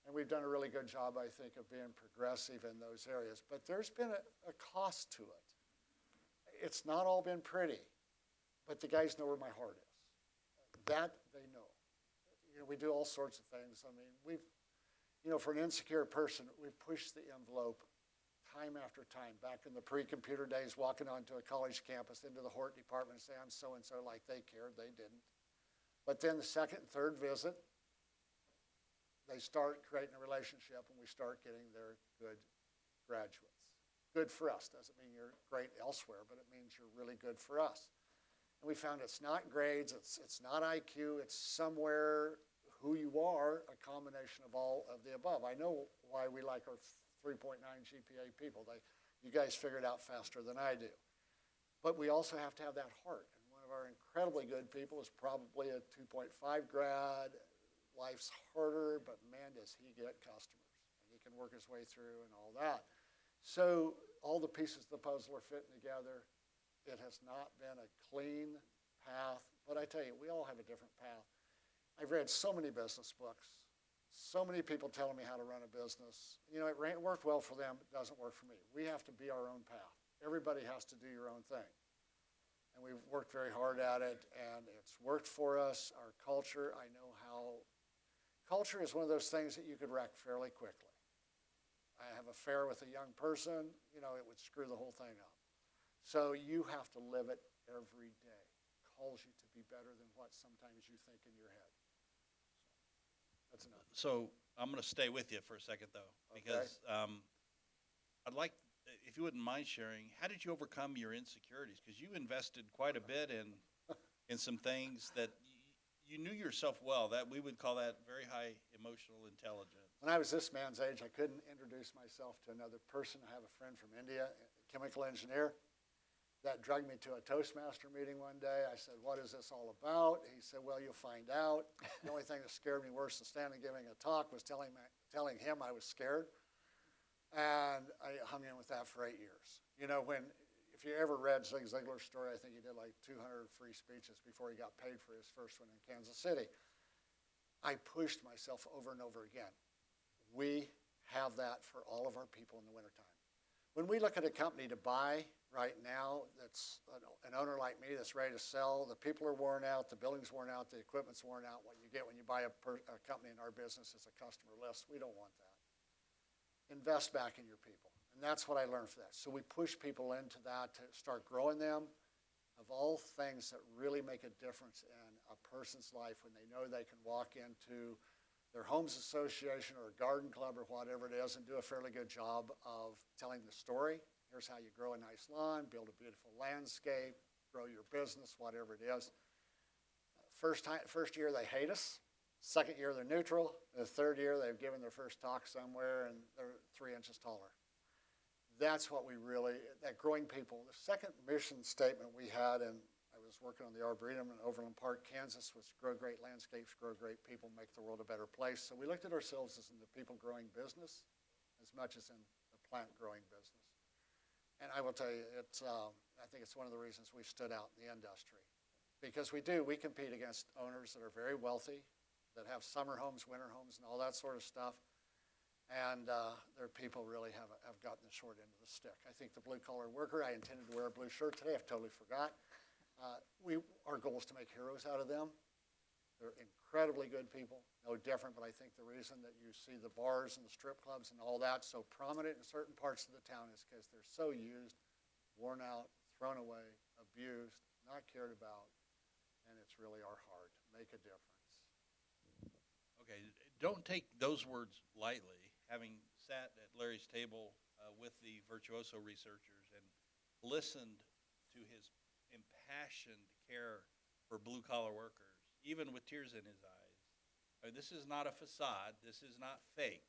And we've done a really good job, I think, of being progressive in those areas. But there's been a cost to it. It's not all been pretty, but the guys know where my heart is. That they know. You know, we do all sorts of things. I mean, for an insecure person, we've pushed the envelope time after time. Back in the pre-computer days, walking onto a college campus, into the Hort department and say, I'm so-and-so, like they cared. They didn't. But then the second and third visit, they start creating a relationship, and we start getting their good graduates. good for us. Doesn't mean you're great elsewhere, but it means you're really good for us. And we found it's not grades, it's not IQ, it's somewhere who you are, a combination of all of the above. I know why we like our 3.9 GPA people. You guys figure it out faster than I do. But we also have to have that heart. And one of our incredibly good people is probably a 2.5 grad. Life's harder, but man, does he get customers. And he can work his way through and all that. So all the pieces of the puzzle are fitting together. It has not been a clean path, but I tell you, we all have a different path. I've read so many business books, so many people telling me how to run a business. You know, it worked well for them, it doesn't work for me. We have to be our own path. Everybody has to do your own thing. And we've worked very hard at it, and it's worked for us. Our culture, I know how, culture is one of those things that you could wreck fairly quickly. I have an affair with a young person, you know, it would screw the whole thing up. So you have to live it every day. It calls you to be better than what sometimes you think in your head. So that's enough. So I'm going to stay with you for a second, though, because I'd like, if you wouldn't mind sharing, how did you overcome your insecurities? Because you invested quite a bit in some things that you knew yourself well. That we would call that very high emotional intelligence. When I was this man's age, I couldn't introduce myself to another person. I have a friend from India, a chemical engineer. That drugged me to a Toastmaster meeting one day. I said, what is this all about? He said, well, you'll find out. The only thing that scared me worse than standing giving a talk was telling him I was scared. And I hung in with that for 8 years. You know, if you ever read Zig Ziglar's story, I think he did like 200 free speeches before he got paid for his first one in Kansas City. I pushed myself over and over again. We have that for all of our people in the wintertime. When we look at a company to buy right now that's an owner like me that's ready to sell, the people are worn out, the building's worn out, the equipment's worn out. What you get when you buy a company in our business is a customer list. We don't want that. Invest back in your people. And that's what I learned from that. So we push people into that to start growing them. Of all things that really make a difference in a person's life when they know they can walk into their homes association or a garden club or whatever it is and do a fairly good job of telling the story. Here's how you grow a nice lawn, build a beautiful landscape, grow your business, whatever it is. First year they hate us. Second year they're neutral. The third year they've given their first talk somewhere and they're 3 inches taller. That's what we really, that growing people. The second mission statement we had, and I was working on the Arboretum in Overland Park, Kansas, was grow great landscapes, grow great people, make the world a better place. So we looked at ourselves as in the people growing business as much as in the plant growing business. And I will tell you, I think it's one of the reasons we stood out in the industry. Because we compete against owners that are very wealthy, that have summer homes, winter homes, and all that sort of stuff. And their people really have gotten the short end of the stick. I think the blue-collar worker, I intended to wear a blue shirt today, I've totally forgot. Our goal is to make heroes out of them. They're incredibly good people, no different, but I think the reason that you see the bars and the strip clubs and all that so prominent in certain parts of the town is because they're so used, worn out, thrown away, abused, not cared about, and it's really our heart. Make a difference. Okay, don't take those words lightly. Having sat at Larry's table with the Virtuoso researchers and listened to his impassioned care for blue-collar workers, even with tears in his eyes. I mean, this is not a facade. This is not fake.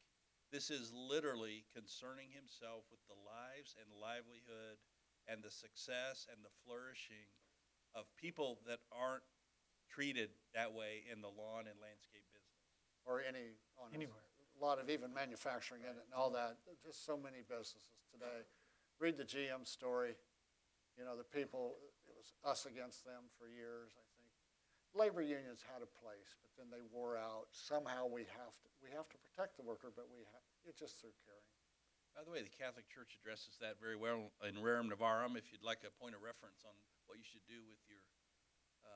This is literally concerning himself with the lives and livelihood and the success and the flourishing of people that aren't treated that way in the lawn and landscape business. Or anywhere. A lot of even manufacturing in it and all that. Just so many businesses today. Read the GM story. You know, the people, it was us against them for years, I think. Labor unions had a place, but then they wore out. Somehow we have to protect the worker, but it's just through caring. By the way, the Catholic Church addresses that very well in Rerum Novarum, if you'd like a point of reference on what you should do with your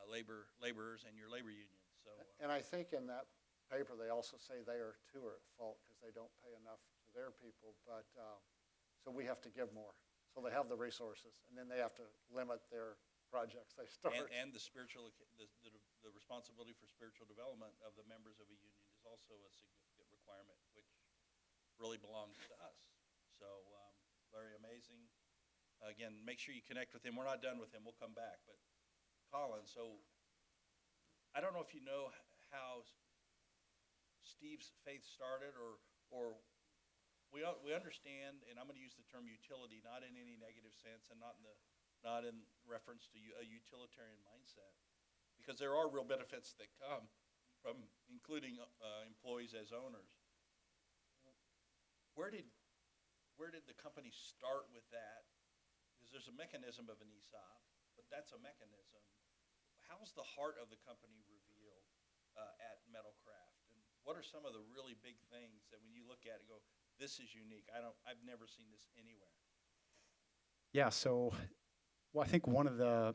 laborers and your labor unions. So, And I think in that paper, they also say they are too at fault because they don't pay enough to their people. But so we have to give more. So they have the resources, and then they have to limit their projects they start. and the spiritual, the responsibility for spiritual development of the members of a union is also a significant requirement, which really belongs to us. So Larry, amazing. Again, make sure you connect with him. We're not done with him. We'll come back. But Colin, so I don't know if you know how Steve's faith started, or we understand, and I'm going to use the term utility, not in any negative sense, and not in reference to a utilitarian mindset, because there are real benefits that come from including employees as owners. Where did the company start with that? Because there's a mechanism of an ESOP, but that's a mechanism. How's the heart of the company revealed at Metalcraft? And what are some of the really big things that when you look at it, go, this is unique. I've never seen this anywhere. Yeah, so I think one of the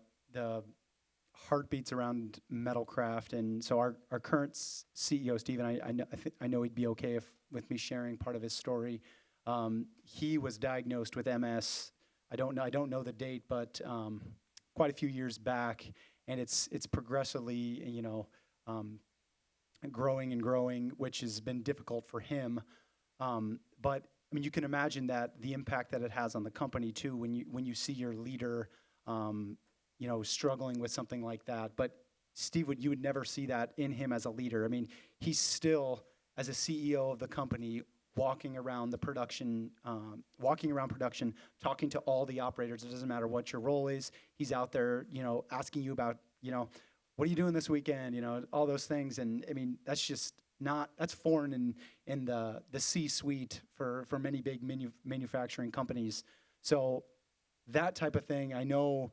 heartbeats around Metalcraft, and so our current CEO, Stephen, I know he'd be okay with me sharing part of his story. He was diagnosed with MS. I don't know the date, but quite a few years back, and it's progressively, growing and growing, which has been difficult for him. But I mean, you can imagine that the impact that it has on the company too, when you see your leader, struggling with something like that. But Steve, you would never see that in him as a leader. I mean, he's still, as a CEO of the company, walking around production, talking to all the operators. It doesn't matter what your role is. He's out there, asking you about, what are you doing this weekend? All those things. And I mean, that's foreign in the C-suite for many big manufacturing companies. So that type of thing, I know,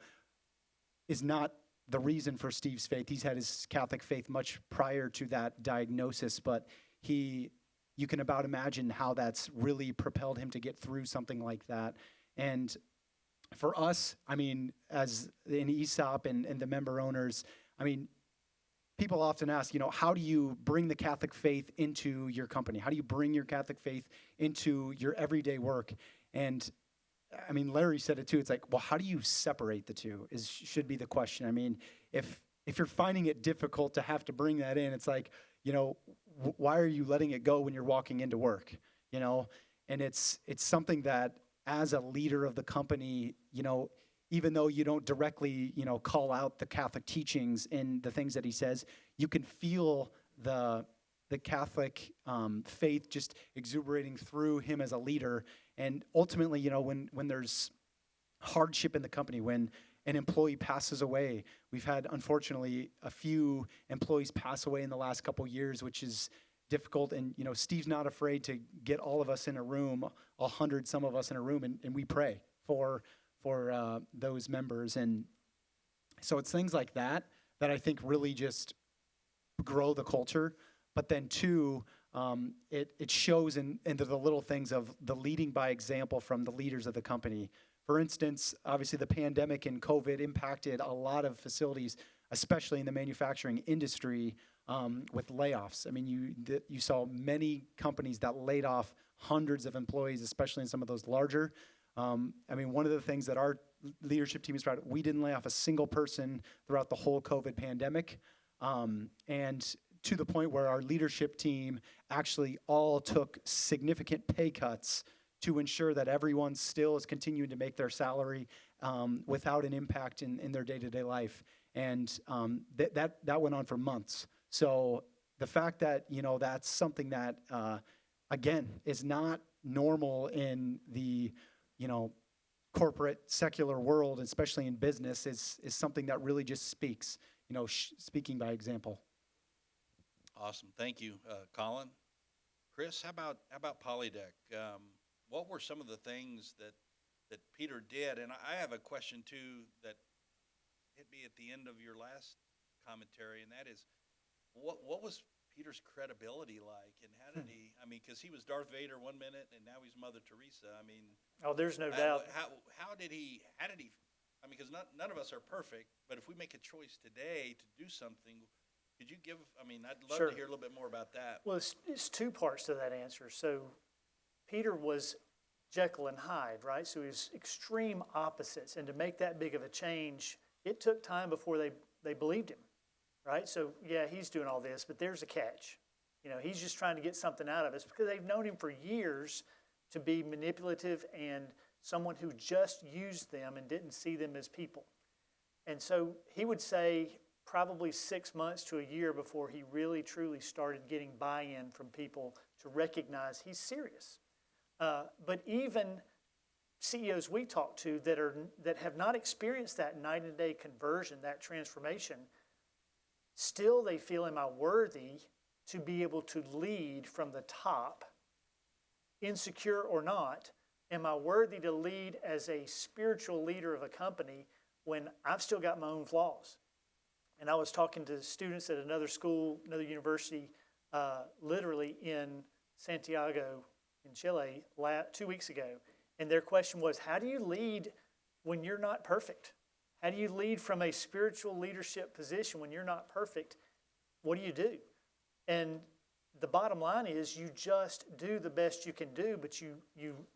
is not the reason for Steve's faith. He's had his Catholic faith much prior to that diagnosis, but you can about imagine how that's really propelled him to get through something like that. And for us, I mean, as in ESOP and the member owners, I mean, people often ask, how do you bring the Catholic faith into your company? How do you bring your Catholic faith into your everyday work? And I mean, Larry said it too. It's like, well, how do you separate the two should be the question. I mean, if you're finding it difficult to have to bring that in, it's like, why are you letting it go when you're walking into work? And it's something that as a leader of the company, even though you don't directly, call out the Catholic teachings and the things that he says, you can feel the Catholic faith just exuberating through him as a leader. And ultimately, when there's hardship in the company, when an employee passes away, we've had, unfortunately, a few employees pass away in the last couple years, which is difficult. And, Steve's not afraid to get all of us in a room, 100 some of us in a room, and we pray for those members. And so it's things like that I think really just grow the culture. But then two, it shows in the little things of the leading by example from the leaders of the company. For instance, obviously the pandemic and COVID impacted a lot of facilities, especially in the manufacturing industry, with layoffs. I mean, you saw many companies that laid off hundreds of employees, especially in some of those larger. I mean, one of the things that our leadership team is proud of, we didn't lay off a single person throughout the whole COVID pandemic. And to the point where our leadership team actually all took significant pay cuts to ensure that everyone still is continuing to make their salary without an impact in their day-to-day life. And that went on for months. So the fact that, that's something that, again, is not normal in the, corporate secular world, especially in business, is something that really just speaks, speaking by example. Awesome. Thank you, Colin. Chris, how about Polydeck? What were some of the things that Peter did? And I have a question too that hit me at the end of your last commentary, and that is, what was Peter's credibility like, and how did he? I mean, because he was Darth Vader one minute, and now he's Mother Teresa. I mean, there's no doubt. How did he? I mean, because none of us are perfect, but if we make a choice today to do something, could you give? I mean, I'd love to hear a little bit more about that. Well, it's two parts to that answer. So Peter was Jekyll and Hyde, right? So he was extreme opposites, and to make that big of a change, it took time before they believed him, right? So yeah, he's doing all this, but there's a catch. He's just trying to get something out of us because they've known him for years to be manipulative and someone who just used them and didn't see them as people. And so he would say probably 6 months to a year before he really truly started getting buy-in from people to recognize he's serious. But even CEOs we talk to that have not experienced that night-and-day conversion, that transformation, still they feel, am I worthy to be able to lead from the top, insecure or not? Am I worthy to lead as a spiritual leader of a company when I've still got my own flaws? And I was talking to students at another school, another university, literally in Santiago in Chile 2 weeks ago. And their question was, how do you lead when you're not perfect? How do you lead from a spiritual leadership position when you're not perfect? What do you do? And the bottom line is you just do the best you can do, but you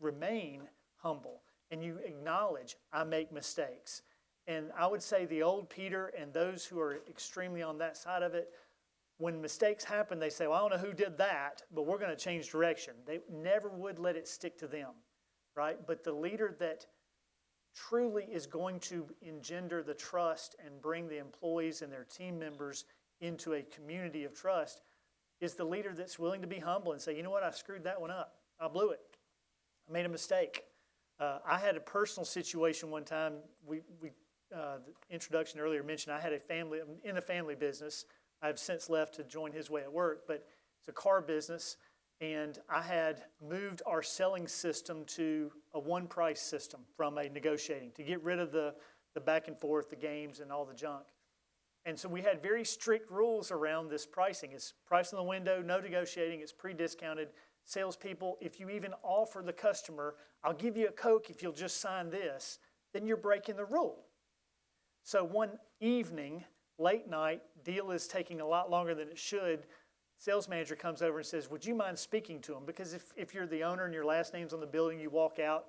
remain humble and you acknowledge, I make mistakes. And I would say the old Peter and those who are extremely on that side of it, when mistakes happen, they say, well, I don't know who did that, but we're going to change direction. They never would let it stick to them, right? But the leader that truly is going to engender the trust and bring the employees and their team members into a community of trust is the leader that's willing to be humble and say, you know what, I screwed that one up. I blew it. I made a mistake. I had a personal situation one time. The introduction earlier mentioned I had I'm in a family business. I've since left to join His Way at Work, but it's a car business, and I had moved our selling system to a one-price system from a negotiating to get rid of the back and forth, the games, and all the junk. And so we had very strict rules around this pricing. It's price in the window, no negotiating, it's pre-discounted. Salespeople, if you even offer the customer, I'll give you a Coke if you'll just sign this, then you're breaking the rule. So one evening, late night, deal is taking a lot longer than it should. Sales manager comes over and says, would you mind speaking to him? Because if you're the owner and your last name's on the building, you walk out,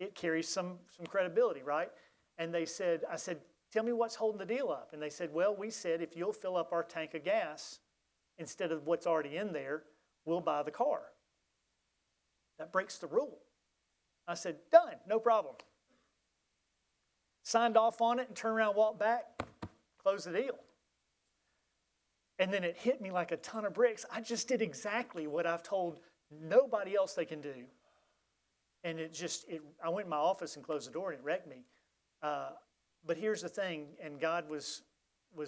it carries some credibility, right? And I said, tell me what's holding the deal up. And they said, well, we said if you'll fill up our tank of gas instead of what's already in there, we'll buy the car. That breaks the rule. I said, done, no problem. Signed off on it and turned around, walked back, closed the deal. And then it hit me like a ton of bricks. I just did exactly what I've told nobody else they can do. And I went in my office and closed the door and it wrecked me. But here's the thing, and God was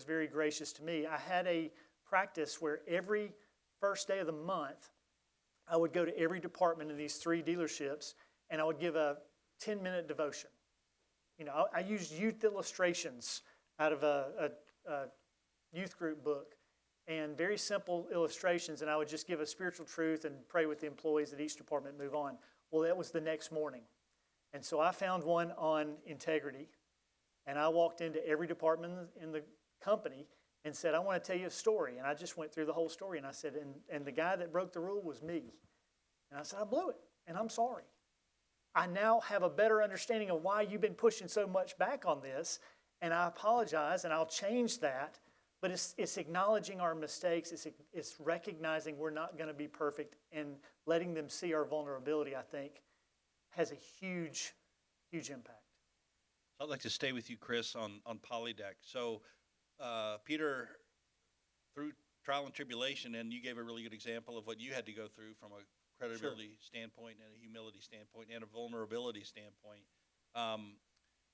very gracious to me. I had a practice where every first day of the month, I would go to every department in these 3 dealerships, and I would give a 10-minute devotion. You know, I used youth illustrations out of a youth group book, and very simple illustrations, and I would just give a spiritual truth and pray with the employees that each department move on. Well, that was the next morning. And so I found one on integrity, and I walked into every department in the company and said, I want to tell you a story. And I just went through the whole story, and I said, and the guy that broke the rule was me. And I said, I blew it, and I'm sorry. I now have a better understanding of why you've been pushing so much back on this, and I apologize, and I'll change that. But it's acknowledging our mistakes. It's recognizing we're not going to be perfect, and letting them see our vulnerability, I think, has a huge, huge impact. I'd like to stay with you, Chris, on Polydeck. So, Peter, through trial and tribulation, and you gave a really good example of what you had to go through from a credibility standpoint and a humility standpoint and a vulnerability standpoint.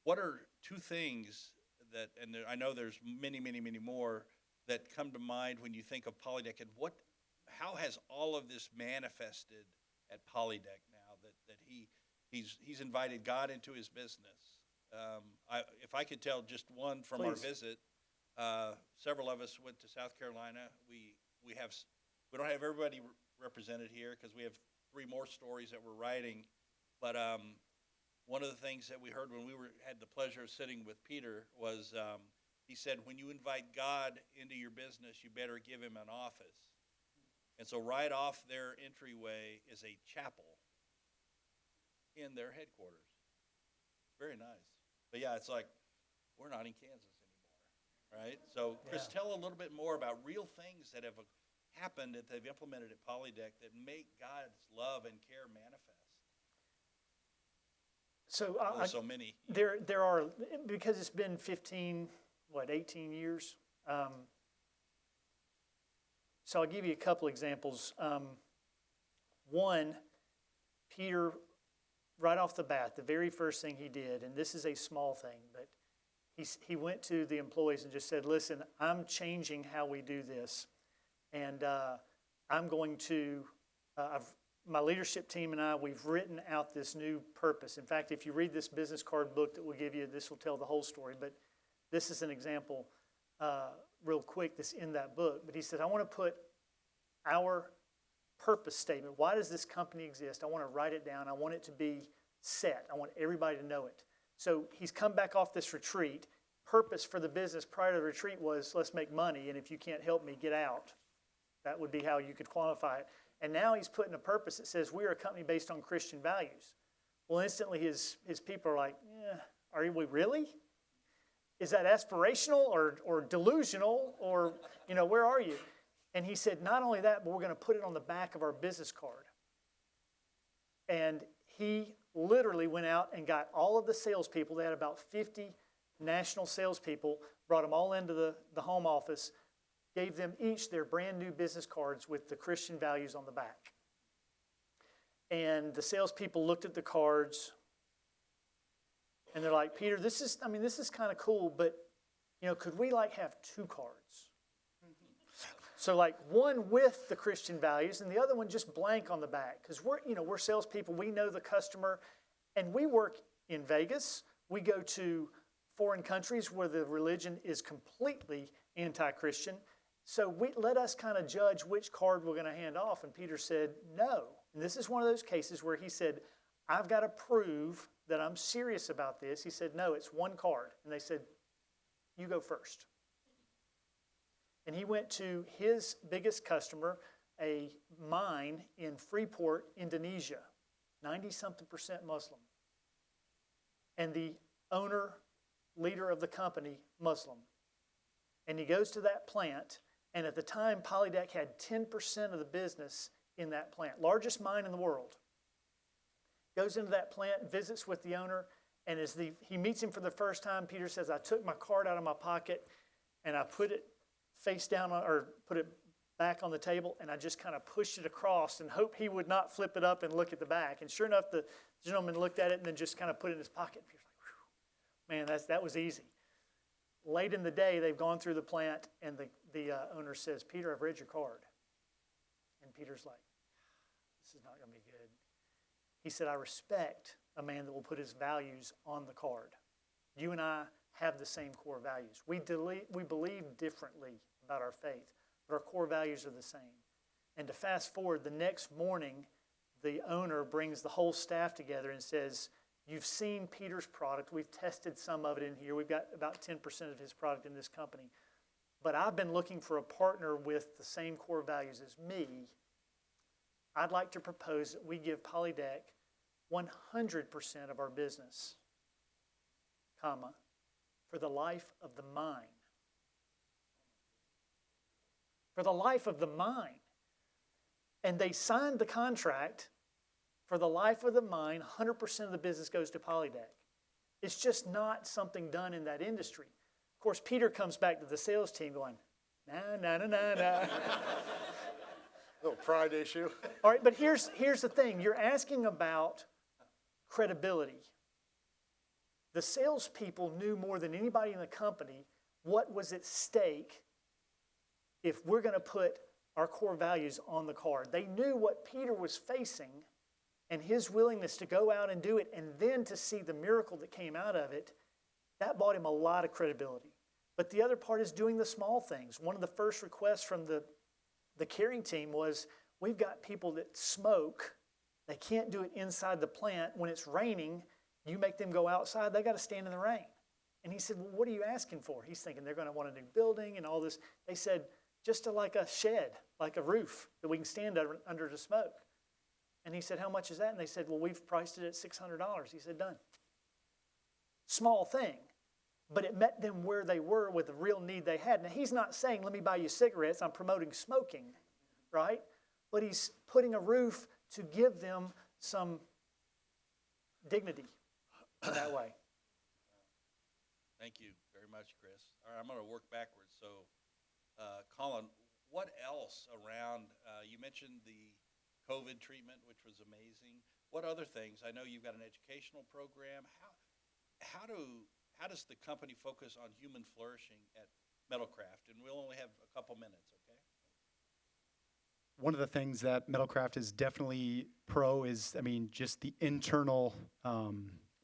What are 2 things that, and I know there's many, many, many more that come to mind when you think of Polydeck, and how has all of this manifested at Polydeck now that he's invited God into his business? If I could tell just one from Please. our visit, several of us went to South Carolina. We don't have everybody represented here because we have 3 more stories that we're writing. But one of the things that we heard when we had the pleasure of sitting with Peter was he said, when you invite God into your business, you better give him an office. And so right off their entryway is a chapel in their headquarters. Very nice. But yeah, it's like, we're not in Kansas anymore, right? So Chris, tell a little bit more about real things that have happened that they've implemented at Polydeck that make God's love and care manifest. So There's so many. there are, because it's been 18 years. So I'll give you a couple examples. One, Peter, right off the bat, the very first thing he did, and this is a small thing, but he went to the employees and just said, listen, I'm changing how we do this. And I'm going to, my leadership team and I, we've written out this new purpose. In fact, if you read this business card book that we'll give you, this will tell the whole story. But this is an example real quick that's in that book. But he said, I want to put our purpose statement. Why does this company exist? I want to write it down. I want it to be set. I want everybody to know it. So he's come back off this retreat. Purpose for the business prior to the retreat was, let's make money, and if you can't help me, get out. That would be how you could qualify it. And now he's putting a purpose that says, we're a company based on Christian values. Well, instantly his people are like, yeah, are we really? Is that aspirational or delusional, or, where are you? And he said, not only that, but we're going to put it on the back of our business card. And he literally went out and got all of the salespeople. They had about 50 national salespeople, brought them all into the home office, gave them each their brand new business cards with the Christian values on the back. And the salespeople looked at the cards, and they're like, Peter, this is kind of cool, but, could we have 2 cards? So one with the Christian values and the other one just blank on the back. Because we're salespeople, we know the customer, and we work in Vegas. We go to foreign countries where the religion is completely anti-Christian. So let us kind of judge which card we're going to hand off. And Peter said, no. And this is one of those cases where he said, I've got to prove that I'm serious about this. He said, no, it's 1 card. And they said, you go first. And he went to his biggest customer, a mine in Freeport, Indonesia, 90-something% Muslim. And the owner, leader of the company, Muslim. And he goes to that plant, and at the time, Polydec had 10% of the business in that plant, largest mine in the world. Goes into that plant, visits with the owner, and as he meets him for the first time, Peter says, I took my card out of my pocket, and I put it face down or put it back on the table, and I just kind of pushed it across and hoped he would not flip it up and look at the back. And sure enough, the gentleman looked at it and then just kind of put it in his pocket. Peter's like, whew, man, that was easy. Late in the day, they've gone through the plant, and the owner says, Peter, I've read your card. And Peter's like, this is not going to be good. He said, I respect a man that will put his values on the card. You and I have the same core values. We believe differently about our faith, but our core values are the same. And to fast forward, the next morning, the owner brings the whole staff together and says, you've seen Peter's product. We've tested some of it in here. We've got about 10% of his product in this company. But I've been looking for a partner with the same core values as me. I'd like to propose that we give Polydec 100% of our business, for the life of the mine. For the life of the mine. And they signed the contract for the life of the mine. 100% of the business goes to Polydec. It's just not something done in that industry. Of course, Peter comes back to the sales team going, nah. Little pride issue. All right, but here's the thing. You're asking about credibility. The salespeople knew more than anybody in the company what was at stake if we're going to put our core values on the card. They knew what Peter was facing and his willingness to go out and do it, and then to see the miracle that came out of it. That bought him a lot of credibility. But the other part is doing the small things. One of the first requests from the caring team was, we've got people that smoke. They can't do it inside the plant. When it's raining, you make them go outside, they got to stand in the rain. And he said, well, what are you asking for? He's thinking they're going to want a new building and all this. They said, just like a shed, like a roof that we can stand under to smoke. And he said, how much is that? And they said, well, we've priced it at $600. He said, done. Small thing, but it met them where they were with the real need they had. Now, he's not saying, let me buy you cigarettes. I'm promoting smoking, right? But he's putting a roof to give them some dignity. that way. Thank you very much, Chris. All right, I'm going to work backwards. So, Colin, what else around, you mentioned the COVID treatment, which was amazing. What other things? I know you've got an educational program. How does the company focus on human flourishing at Metalcraft? And we'll only have a couple minutes, okay? One of the things that Metalcraft is definitely pro is, I mean, just the internal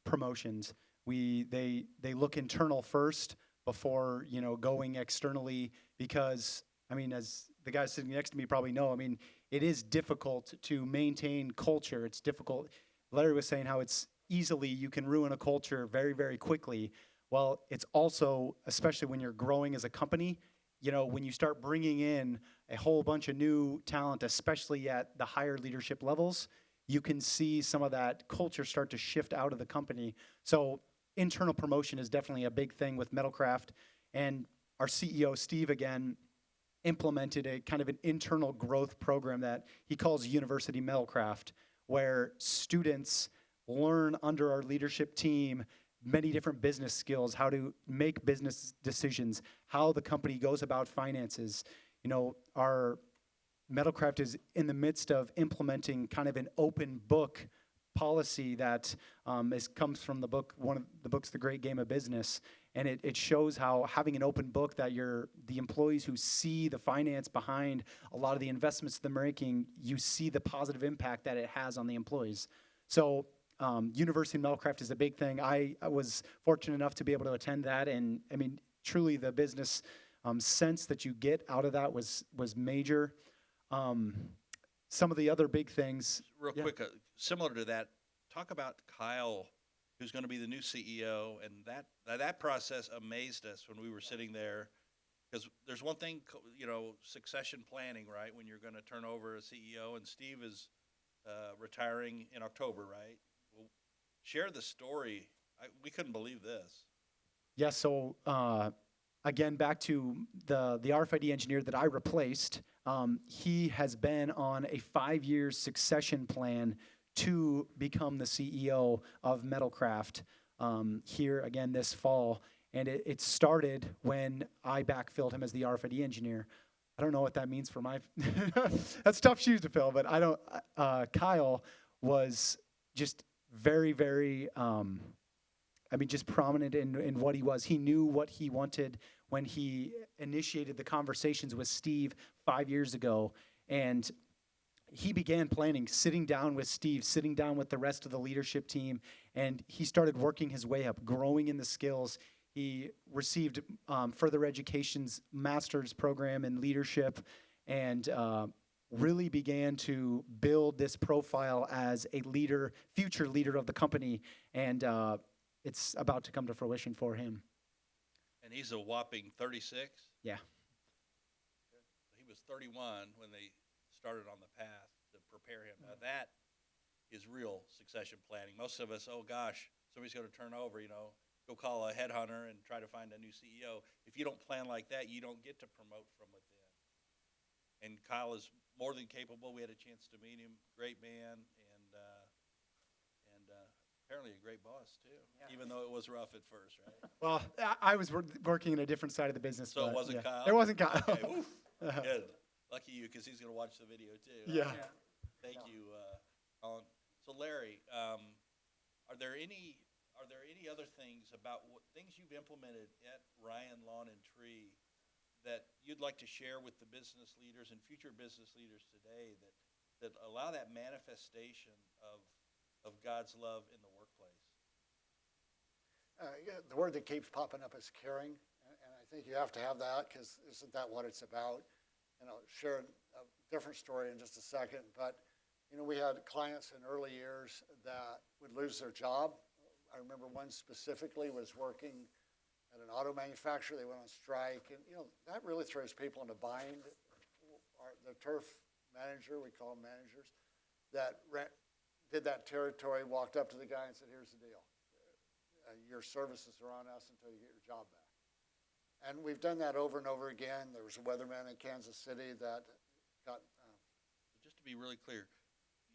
promotions. They look internal first before, you know, going externally because, I mean, as the guys sitting next to me probably know, I mean, it is difficult to maintain culture. It's difficult. Larry was saying how it's easily, you can ruin a culture very, very quickly. Well, it's also, especially when you're growing as a company, you know, when you start bringing in a whole bunch of new talent, especially at the higher leadership levels, you can see some of that culture start to shift out of the company. So internal promotion is definitely a big thing with Metalcraft. And our CEO, Steve, again, implemented a kind of an internal growth program that he calls University Metalcraft, where students learn under our leadership team many different business skills, how to make business decisions, how the company goes about finances. You know, our Metalcraft is in the midst of implementing kind of an open book policy that comes from the book, one of the books, The Great Game of Business. And it shows how having an open book that the employees who see the finance behind a lot of the investments they're making, you see the positive impact that it has on the employees. So University Metalcraft is a big thing. I was fortunate enough to be able to attend that. And I mean, truly the business sense that you get out of that was major. Some of the other big things. Real quick, similar to that, talk about Kyle, who's going to be the new CEO, and that process amazed us when we were sitting there, because there's one thing, you know, succession planning, right? When you're going to turn over a CEO, and Steve is retiring in October, right? Well, share the story. We couldn't believe this. Yeah. So again, back to the RFID engineer that I replaced. He has been on a 5-year succession plan to become the CEO of Metalcraft here again this fall. And it started when I backfilled him as the RFID engineer. I don't know what that means for my, that's tough shoes to fill, but I don't, Kyle was just very, very, just prominent in what he was. He knew what he wanted when he initiated the conversations with Steve 5 years ago. And he began planning, sitting down with Steve, sitting down with the rest of the leadership team, and he started working his way up, growing in the skills. He received further education's master's program in leadership, and really began to build this profile as a leader, future leader of the company, and it's about to come to fruition for him. And he's a whopping 36? Yeah. He was 31 when they started on the path to prepare him. Now that is real succession planning. Most of us, oh gosh, somebody's going to turn over, you know, go call a headhunter and try to find a new CEO. If you don't plan like that, you don't get to promote from within. And Kyle is more than capable. We had a chance to meet him. Great man, and apparently a great boss too, even though it was rough at first, right? Well, I was working in a different side of the business. So but it wasn't yeah. Kyle? It wasn't Kyle. Okay, woof. Good. Lucky you, because he's going to watch the video too. Yeah. Thank you, Colin. So Larry, are there any other things about things you've implemented at Ryan Lawn and Tree that you'd like to share with the business leaders and future business leaders today that allow that manifestation of God's love in the workplace? The word that keeps popping up is caring, and I think you have to have that, because isn't that what it's about? And I'll share a different story in just a second, but you know, we had clients in early years that would lose their job. I remember one specifically was working at an auto manufacturer. They went on strike, and you know, that really throws people in a bind. The turf manager, we call them managers, that did that territory, walked up to the guy and said, here's the deal. Your services are on us until you get your job back. And we've done that over and over again. There was a weatherman in Kansas City that got... Just to be really clear,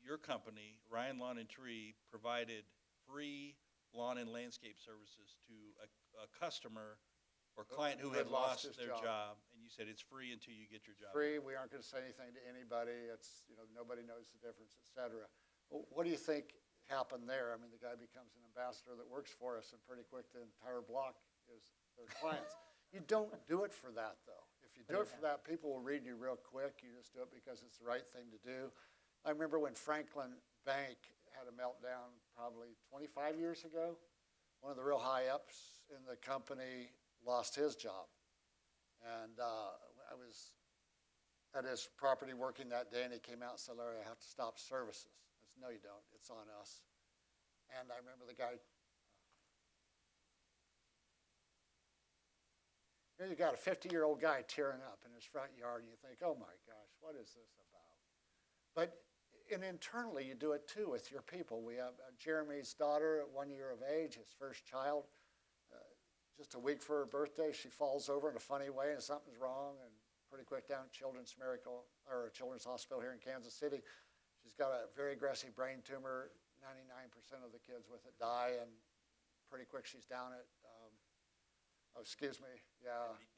your company, Ryan Lawn and Tree, provided free lawn and landscape services to a customer or client who Who had had lost lost his their job. job, and you said it's free until you get your job. Free, we aren't going to say anything to anybody, it's, nobody knows the difference, et cetera. Well, what do you think happened there? I mean, the guy becomes an ambassador that works for us, and pretty quick, the entire block is their clients. You don't do it for that, though. If you do it for that, people will read you real quick, you just do it because it's the right thing to do. I remember when Franklin Bank had a meltdown probably 25 years ago. One of the real high-ups in the company lost his job. And I was at his property working that day, and he came out and said, "Larry, I have to stop services." I said, "No, you don't. It's on us." And I remember the guy, you got a 50-year-old guy tearing up in his front yard, and you think, oh my gosh, what is this about? But internally, you do it too with your people. We have Jeremy's daughter at 1 year of age, his first child. Just a week for her birthday, she falls over in a funny way, and something's wrong. And pretty quick down at Children's Hospital here in Kansas City, she's got a very aggressive brain tumor. 99% of the kids with it die, and pretty quick she's down at.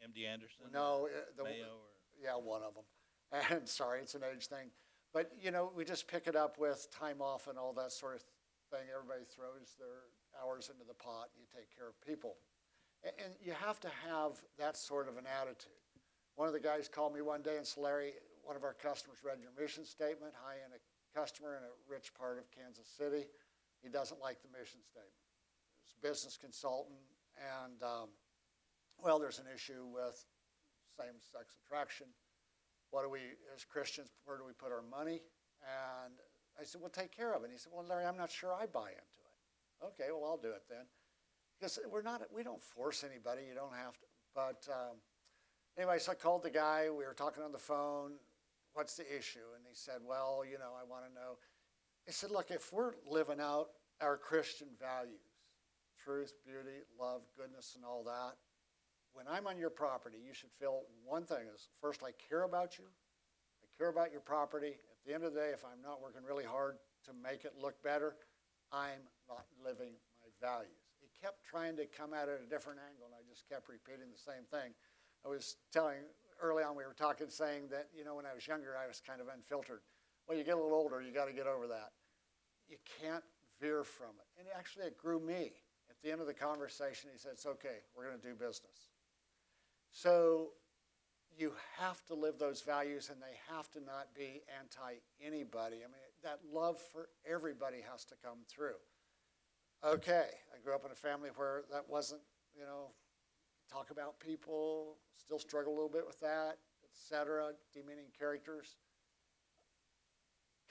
MD Anderson? No, Mayo? yeah, one of them. And sorry, it's an age thing. But, we just pick it up with time off and all that sort of thing. Everybody throws their hours into the pot, and you take care of people. And you have to have that sort of an attitude. One of the guys called me one day and said, "Larry, one of our customers read your mission statement, high-end customer in a rich part of Kansas City. He doesn't like the mission statement. He's a business consultant, and there's an issue with same-sex attraction. What do we, as Christians, where do we put our money?" And I said, "Well, take care of it." And he said, "Well, Larry, I'm not sure I buy into it." "Okay, well, I'll do it then." Because we don't force anybody, you don't have to. But anyway, so I called the guy, we were talking on the phone, "What's the issue?" And he said, "Well, I want to know." I said, "Look, if we're living out our Christian values, truth, beauty, love, goodness, and all that, when I'm on your property, you should feel one thing is, first, I care about you. I care about your property. At the end of the day, if I'm not working really hard to make it look better, I'm not living my values." He kept trying to come at it at a different angle, and I just kept repeating the same thing. I was telling, early on we were talking, saying that, when I was younger, I was kind of unfiltered. Well, you get a little older, you got to get over that. You can't veer from it. And actually, it grew me. At the end of the conversation, he said, "It's okay, we're going to do business." So you have to live those values, and they have to not be anti-anybody. I mean, that love for everybody has to come through. Okay, I grew up in a family where that wasn't, talk about people, still struggle a little bit with that, et cetera, demeaning characters.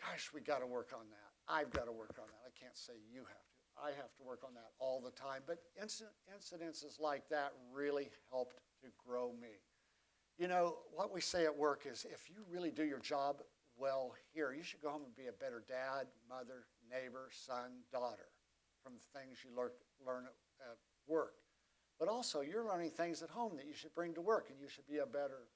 Gosh, we got to work on that. I've got to work on that. I can't say you have to. I have to work on that all the time. But incidences like that really helped to grow me. What we say at work is, if you really do your job well here, you should go home and be a better dad, mother, neighbor, son, daughter, from the things you learn at work. But also, you're learning things at home that you should bring to work, and you should be a better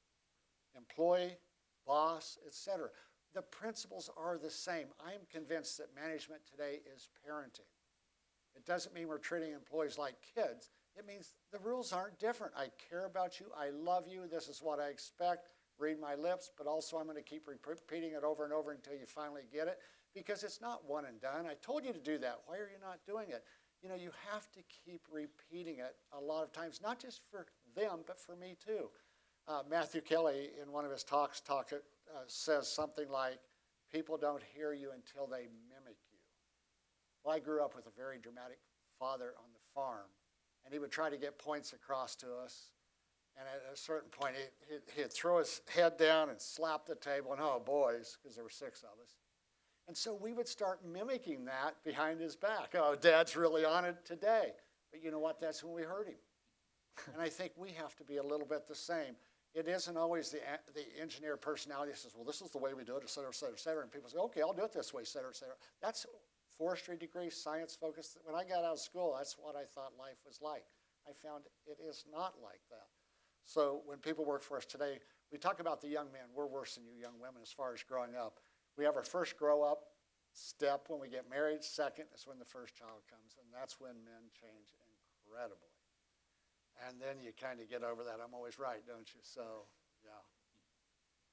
employee, boss, etc. The principles are the same. I am convinced that management today is parenting. It doesn't mean we're treating employees like kids. It means the rules aren't different. I care about you. I love you. This is what I expect. Read my lips, but also I'm going to keep repeating it over and over until you finally get it, because it's not one and done. I told you to do that. Why are you not doing it? You have to keep repeating it a lot of times, not just for them, but for me too. Matthew Kelly, in one of his talks, says something like, "People don't hear you until they mimic you." Well, I grew up with a very dramatic father on the farm, and he would try to get points across to us. And at a certain point, he'd throw his head down and slap the table, and "Oh, boys," because there were 6 of us. And so we would start mimicking that behind his back. "Oh, Dad's really on it today." But you know what? That's when we hurt him. And I think we have to be a little bit the same. It isn't always the engineer personality that says, "Well, this is the way we do it," et cetera, et cetera, et cetera. And people say, "Okay, I'll do it this way," et cetera, et cetera. That's forestry degree, science focused. When I got out of school, that's what I thought life was like. I found it is not like that. So when people work for us today, we talk about the young men. We're worse than you young women as far as growing up. We have our first grow up step when we get married. Second is when the first child comes, and that's when men change incredibly. And then you kind of get over that. I'm always right, don't you? So, yeah.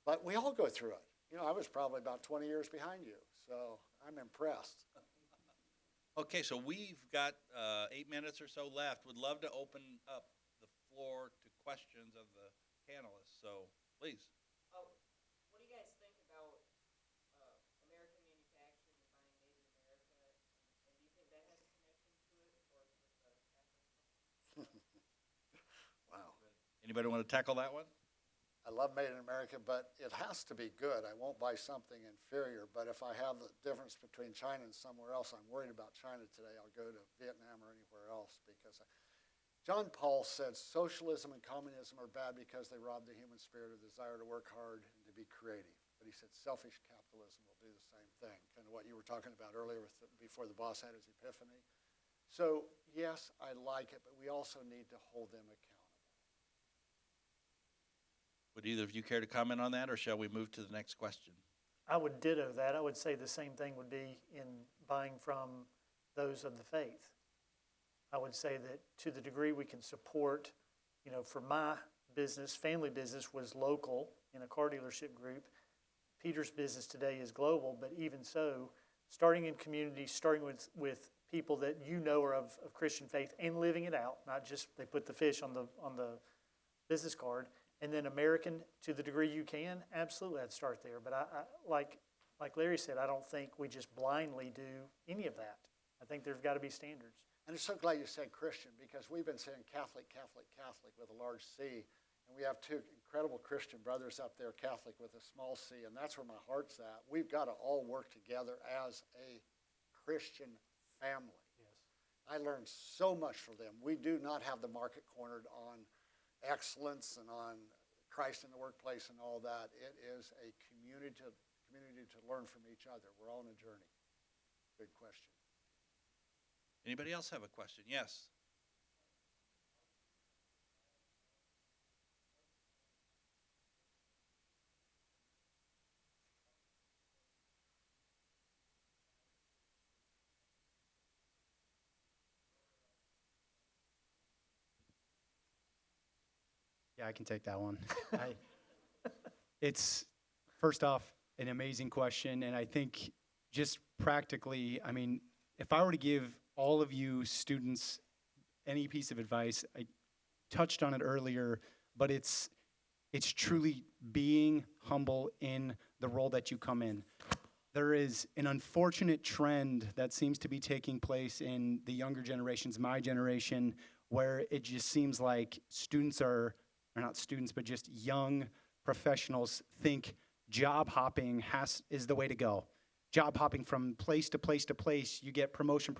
But we all go through it. You know, I was probably about 20 years behind you, so I'm impressed. Okay, so we've got 8 minutes or so left. Would love to open up the floor to questions of the panelists, so please. What do you guys think about American manufacturing and buying made in America? And do you think that has a connection to it, or is it the Wow. Anybody want to tackle that one? I love Made in America, but it has to be good. I won't buy something inferior, but if I have the difference between China and somewhere else, I'm worried about China today. I'll go to Vietnam or anywhere else because John Paul said socialism and communism are bad because they rob the human spirit of the desire to work hard and to be creative. But he said selfish capitalism will do the same thing, kind of what you were talking about earlier before the boss had his epiphany. So, yes, I like it, but we also need to hold them accountable. Would either of you care to comment on that, or shall we move to the next question? I would ditto that. I would say the same thing would be in buying from those of the faith. I would say that to the degree we can support, you know, for my business, family business was local in a car dealership group. Peter's business today is global, but even so, starting in communities, starting with people that you know are of Christian faith and living it out, not just they put the fish on the business card. And then American, to the degree you can, absolutely, I'd start there. But I like Larry said, I don't think we just blindly do any of that. I think there's got to be standards. And I'm so glad you said Christian, because we've been saying Catholic, Catholic, Catholic with a large C. And we have two incredible Christian brothers up there, Catholic with a small c, and that's where my heart's at. We've got to all work together as a Christian family. Yes. I learned so much from them. We do not have the market cornered on excellence and on Christ in the workplace and all that. It is a community to learn from each other. We're all on a journey. Good question. Anybody else have a question? Yes. Yeah, I can take that one. It's, first off, an amazing question, and I think just practically, I mean, if I were to give all of you students any piece of advice, I touched on it earlier, but it's truly being humble in the role that you come in. There is an unfortunate trend that seems to be taking place in the younger generations, my generation, where it just seems like students are, or not students, but just young professionals think job hopping is the way to go. Job hopping from place to place to place, you get promotion,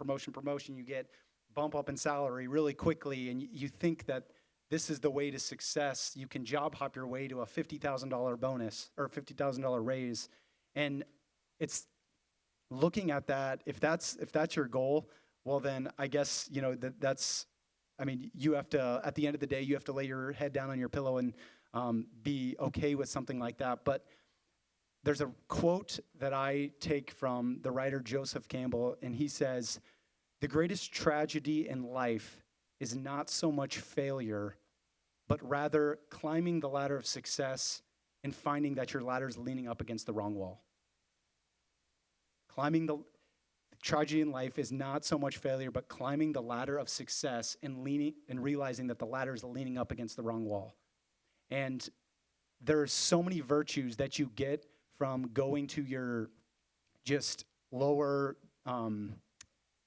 you get bump up in salary really quickly, and you think that this is the way to success. You can job hop your way to a $50,000 bonus or $50,000 raise. And it's looking at that, if that's your goal, well then I guess, you know, that's, I mean, you have to, at the end of the day, you have to lay your head down on your pillow and be okay with something like that. But there's a quote that I take from the writer Joseph Campbell, and he says, "The greatest tragedy in life is not so much failure, but rather climbing the ladder of success and finding that your ladder is leaning up against the wrong wall." The tragedy in life is not so much failure, but climbing the ladder of success and realizing that the ladder is leaning up against the wrong wall. And there are so many virtues that you get from going to your just lower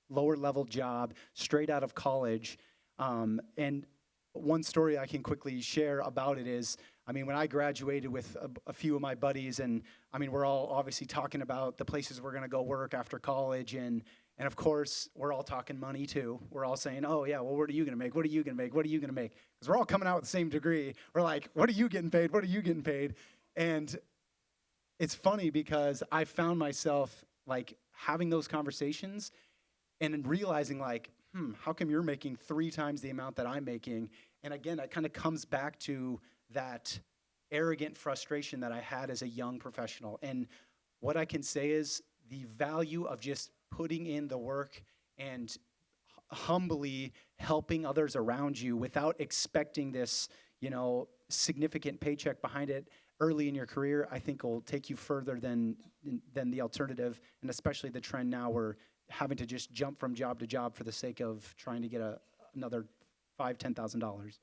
level job straight out of college. And one story I can quickly share about it is, I mean, when I graduated with a few of my buddies, and I mean, we're all obviously talking about the places we're going to go work after college, and of course, we're all talking money too. We're all saying, oh yeah, well, what are you going to make? What are you going to make? What are you going to make? Because we're all coming out with the same degree. We're like, what are you getting paid? What are you getting paid? And it's funny because I found myself like having those conversations and realizing like, how come you're making 3 times the amount that I'm making? And again, it kind of comes back to that arrogant frustration that I had as a young professional. And what I can say is the value of just putting in the work and humbly helping others around you without expecting this, significant paycheck behind it early in your career, I think will take you further than the alternative, and especially the trend now where having to just jump from job to job for the sake of trying to get another $5,000-$10,000.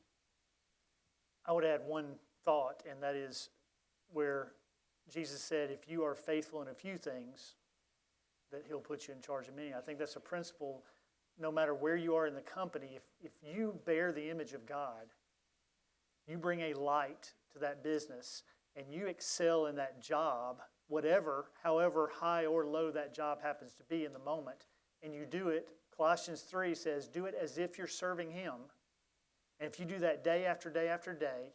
I would add one thought, and that is where Jesus said, if you are faithful in a few things, that he'll put you in charge of many. I think that's a principle no matter where you are in the company. If you bear the image of God, you bring a light to that business, and you excel in that job, however high or low that job happens to be in the moment, and you do it, Colossians 3 says, do it as if you're serving him. And if you do that day after day after day,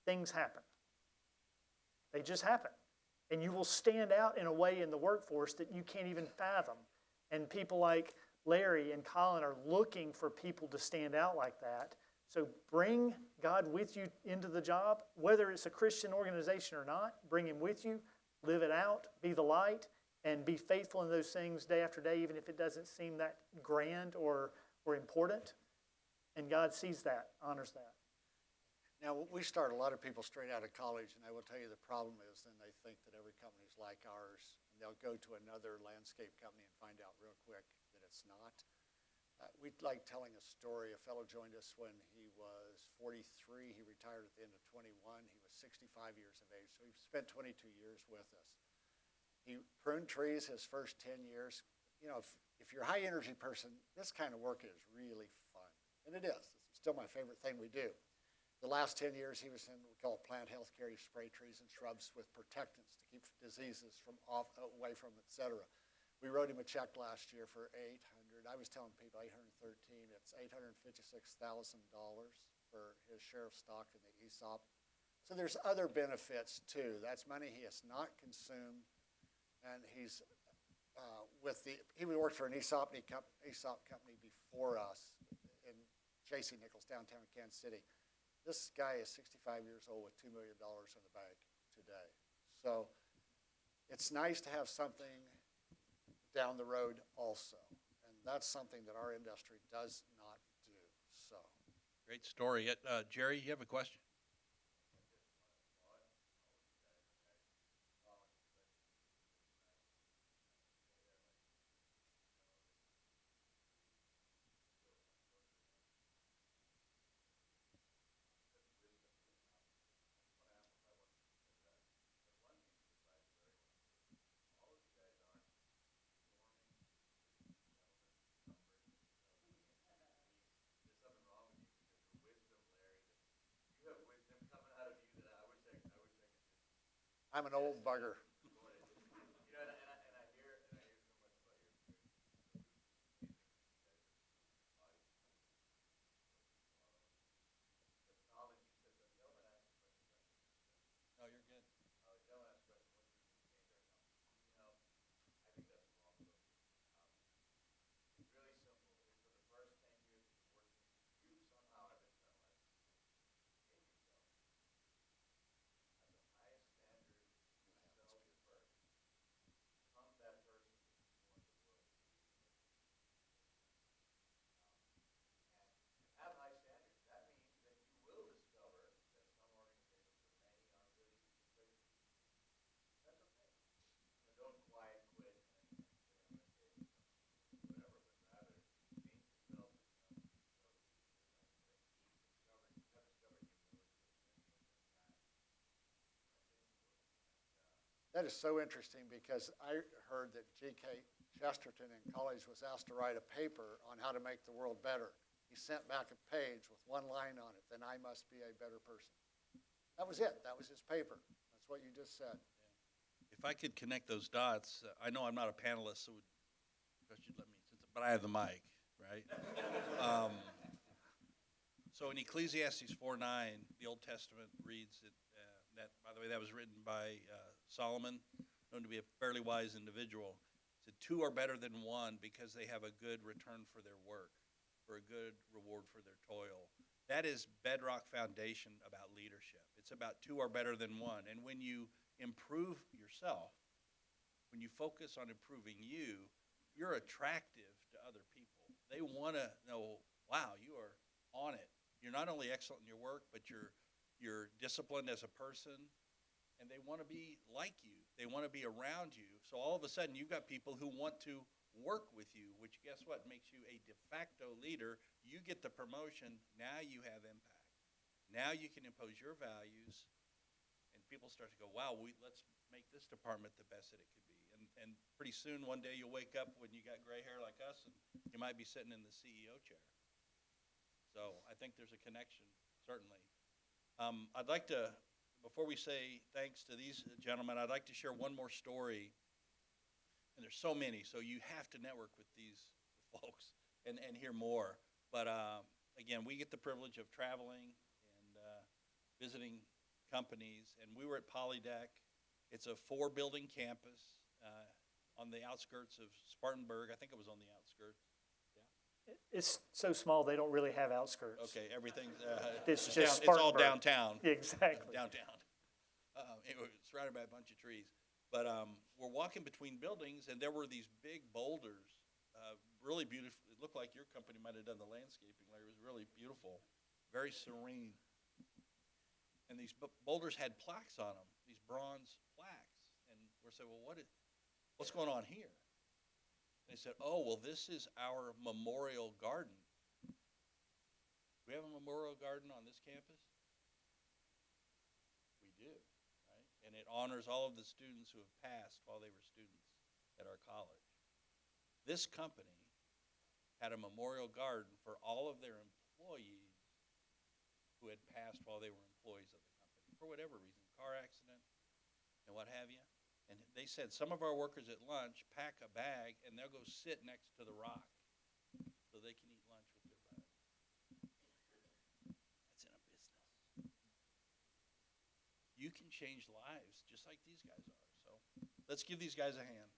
things happen. They just happen. And you will stand out in a way in the workforce that you can't even fathom. And people like Larry and Colin are looking for people to stand out like that. So bring God with you into the job, whether it's a Christian organization or not. Bring him with you, live it out, be the light, and be faithful in those things day after day, even if it doesn't seem that grand or important. And God sees that, honors that. Now, we start a lot of people straight out of college, and I will tell you the problem is then they think that every company is like ours, and they'll go to another landscape company and find out real quick that it's not. We like telling a story. A fellow joined us when he was 43. He retired at the end of 21. He was 65 years of age, so he spent 22 years with us. He pruned trees his first 10 years. If you're a high-energy person, this kind of work is really fun, and it is. It's still my favorite thing we do. The last 10 years, he was in what we call plant health care. He sprayed trees and shrubs with protectants to keep diseases away from, et cetera. We wrote him a check last year for $800. I was telling people $813. It's $856,000 for his share of stock in the ESOP. So there's other benefits too. That's money he has not consumed, and he worked for an ESOP company before us in J.C. Nichols, downtown Kansas City. This guy is 65 years old with $2 million in the bank today. So it's nice to have something down the road also. And that's something that our industry does not do. So Great story. Jerry, you have a question? I'm an old bugger. No, you're good. That is so interesting because I heard that G.K. Chesterton in college was asked to write a paper on how to make the world better. He sent back a page with one line on it, then I must be a better person. That was it. That was his paper. That's what you just said. If I could connect those dots, I know I'm not a panelist, so you'd let me, but I have the mic, right? So in Ecclesiastes 4:9, the Old Testament reads that, by the way, that was written by Solomon, known to be a fairly wise individual. Said, two are better than one because they have a good return for their work, for a good reward for their toil. That is bedrock foundation about leadership. It's about two are better than one. And when you improve yourself, when you focus on improving you, you're attractive to other people. They want to know, wow, you are on it. You're not only excellent in your work, but you're disciplined as a person, and they want to be like you. They want to be around you. So all of a sudden, you've got people who want to work with you, which guess what? Makes you a de facto leader. You get the promotion. Now you have impact. Now you can impose your values, and people start to go, wow, let's make this department the best that it could be. And pretty soon, one day, you'll wake up when you got gray hair like us, and you might be sitting in the CEO chair. So I think there's a connection, certainly. I'd like to, before we say thanks to these gentlemen, I'd like to share one more story. And there's so many, so you have to network with these folks and hear more. But again, we get the privilege of traveling and visiting companies. And we were at Polydeck. It's a 4-building campus on the outskirts of Spartanburg. I think it was on the outskirts. It's so small, they don't really have outskirts. Okay, everything's It's just it's all Spartanburg. downtown. Exactly. Downtown. It was surrounded by a bunch of trees. But we're walking between buildings, and there were these big boulders, really beautiful. It looked like your company might have done the landscaping, Larry. It was really beautiful, very serene. And these boulders had plaques on them, these bronze plaques. And we're saying, well, what's going on here? They said, oh, well, this is our memorial garden. Do we have a memorial garden on this campus? We do, right? And it honors all of the students who have passed while they were students at our college. This company had a memorial garden for all of their employees who had passed while they were employees of the company, for whatever reason, car accident and what have you. And they said some of our workers at lunch pack a bag and they'll go sit next to the rock so they can eat lunch with their buddies. That's in a business. You can change lives just like these guys are. So let's give these guys a hand.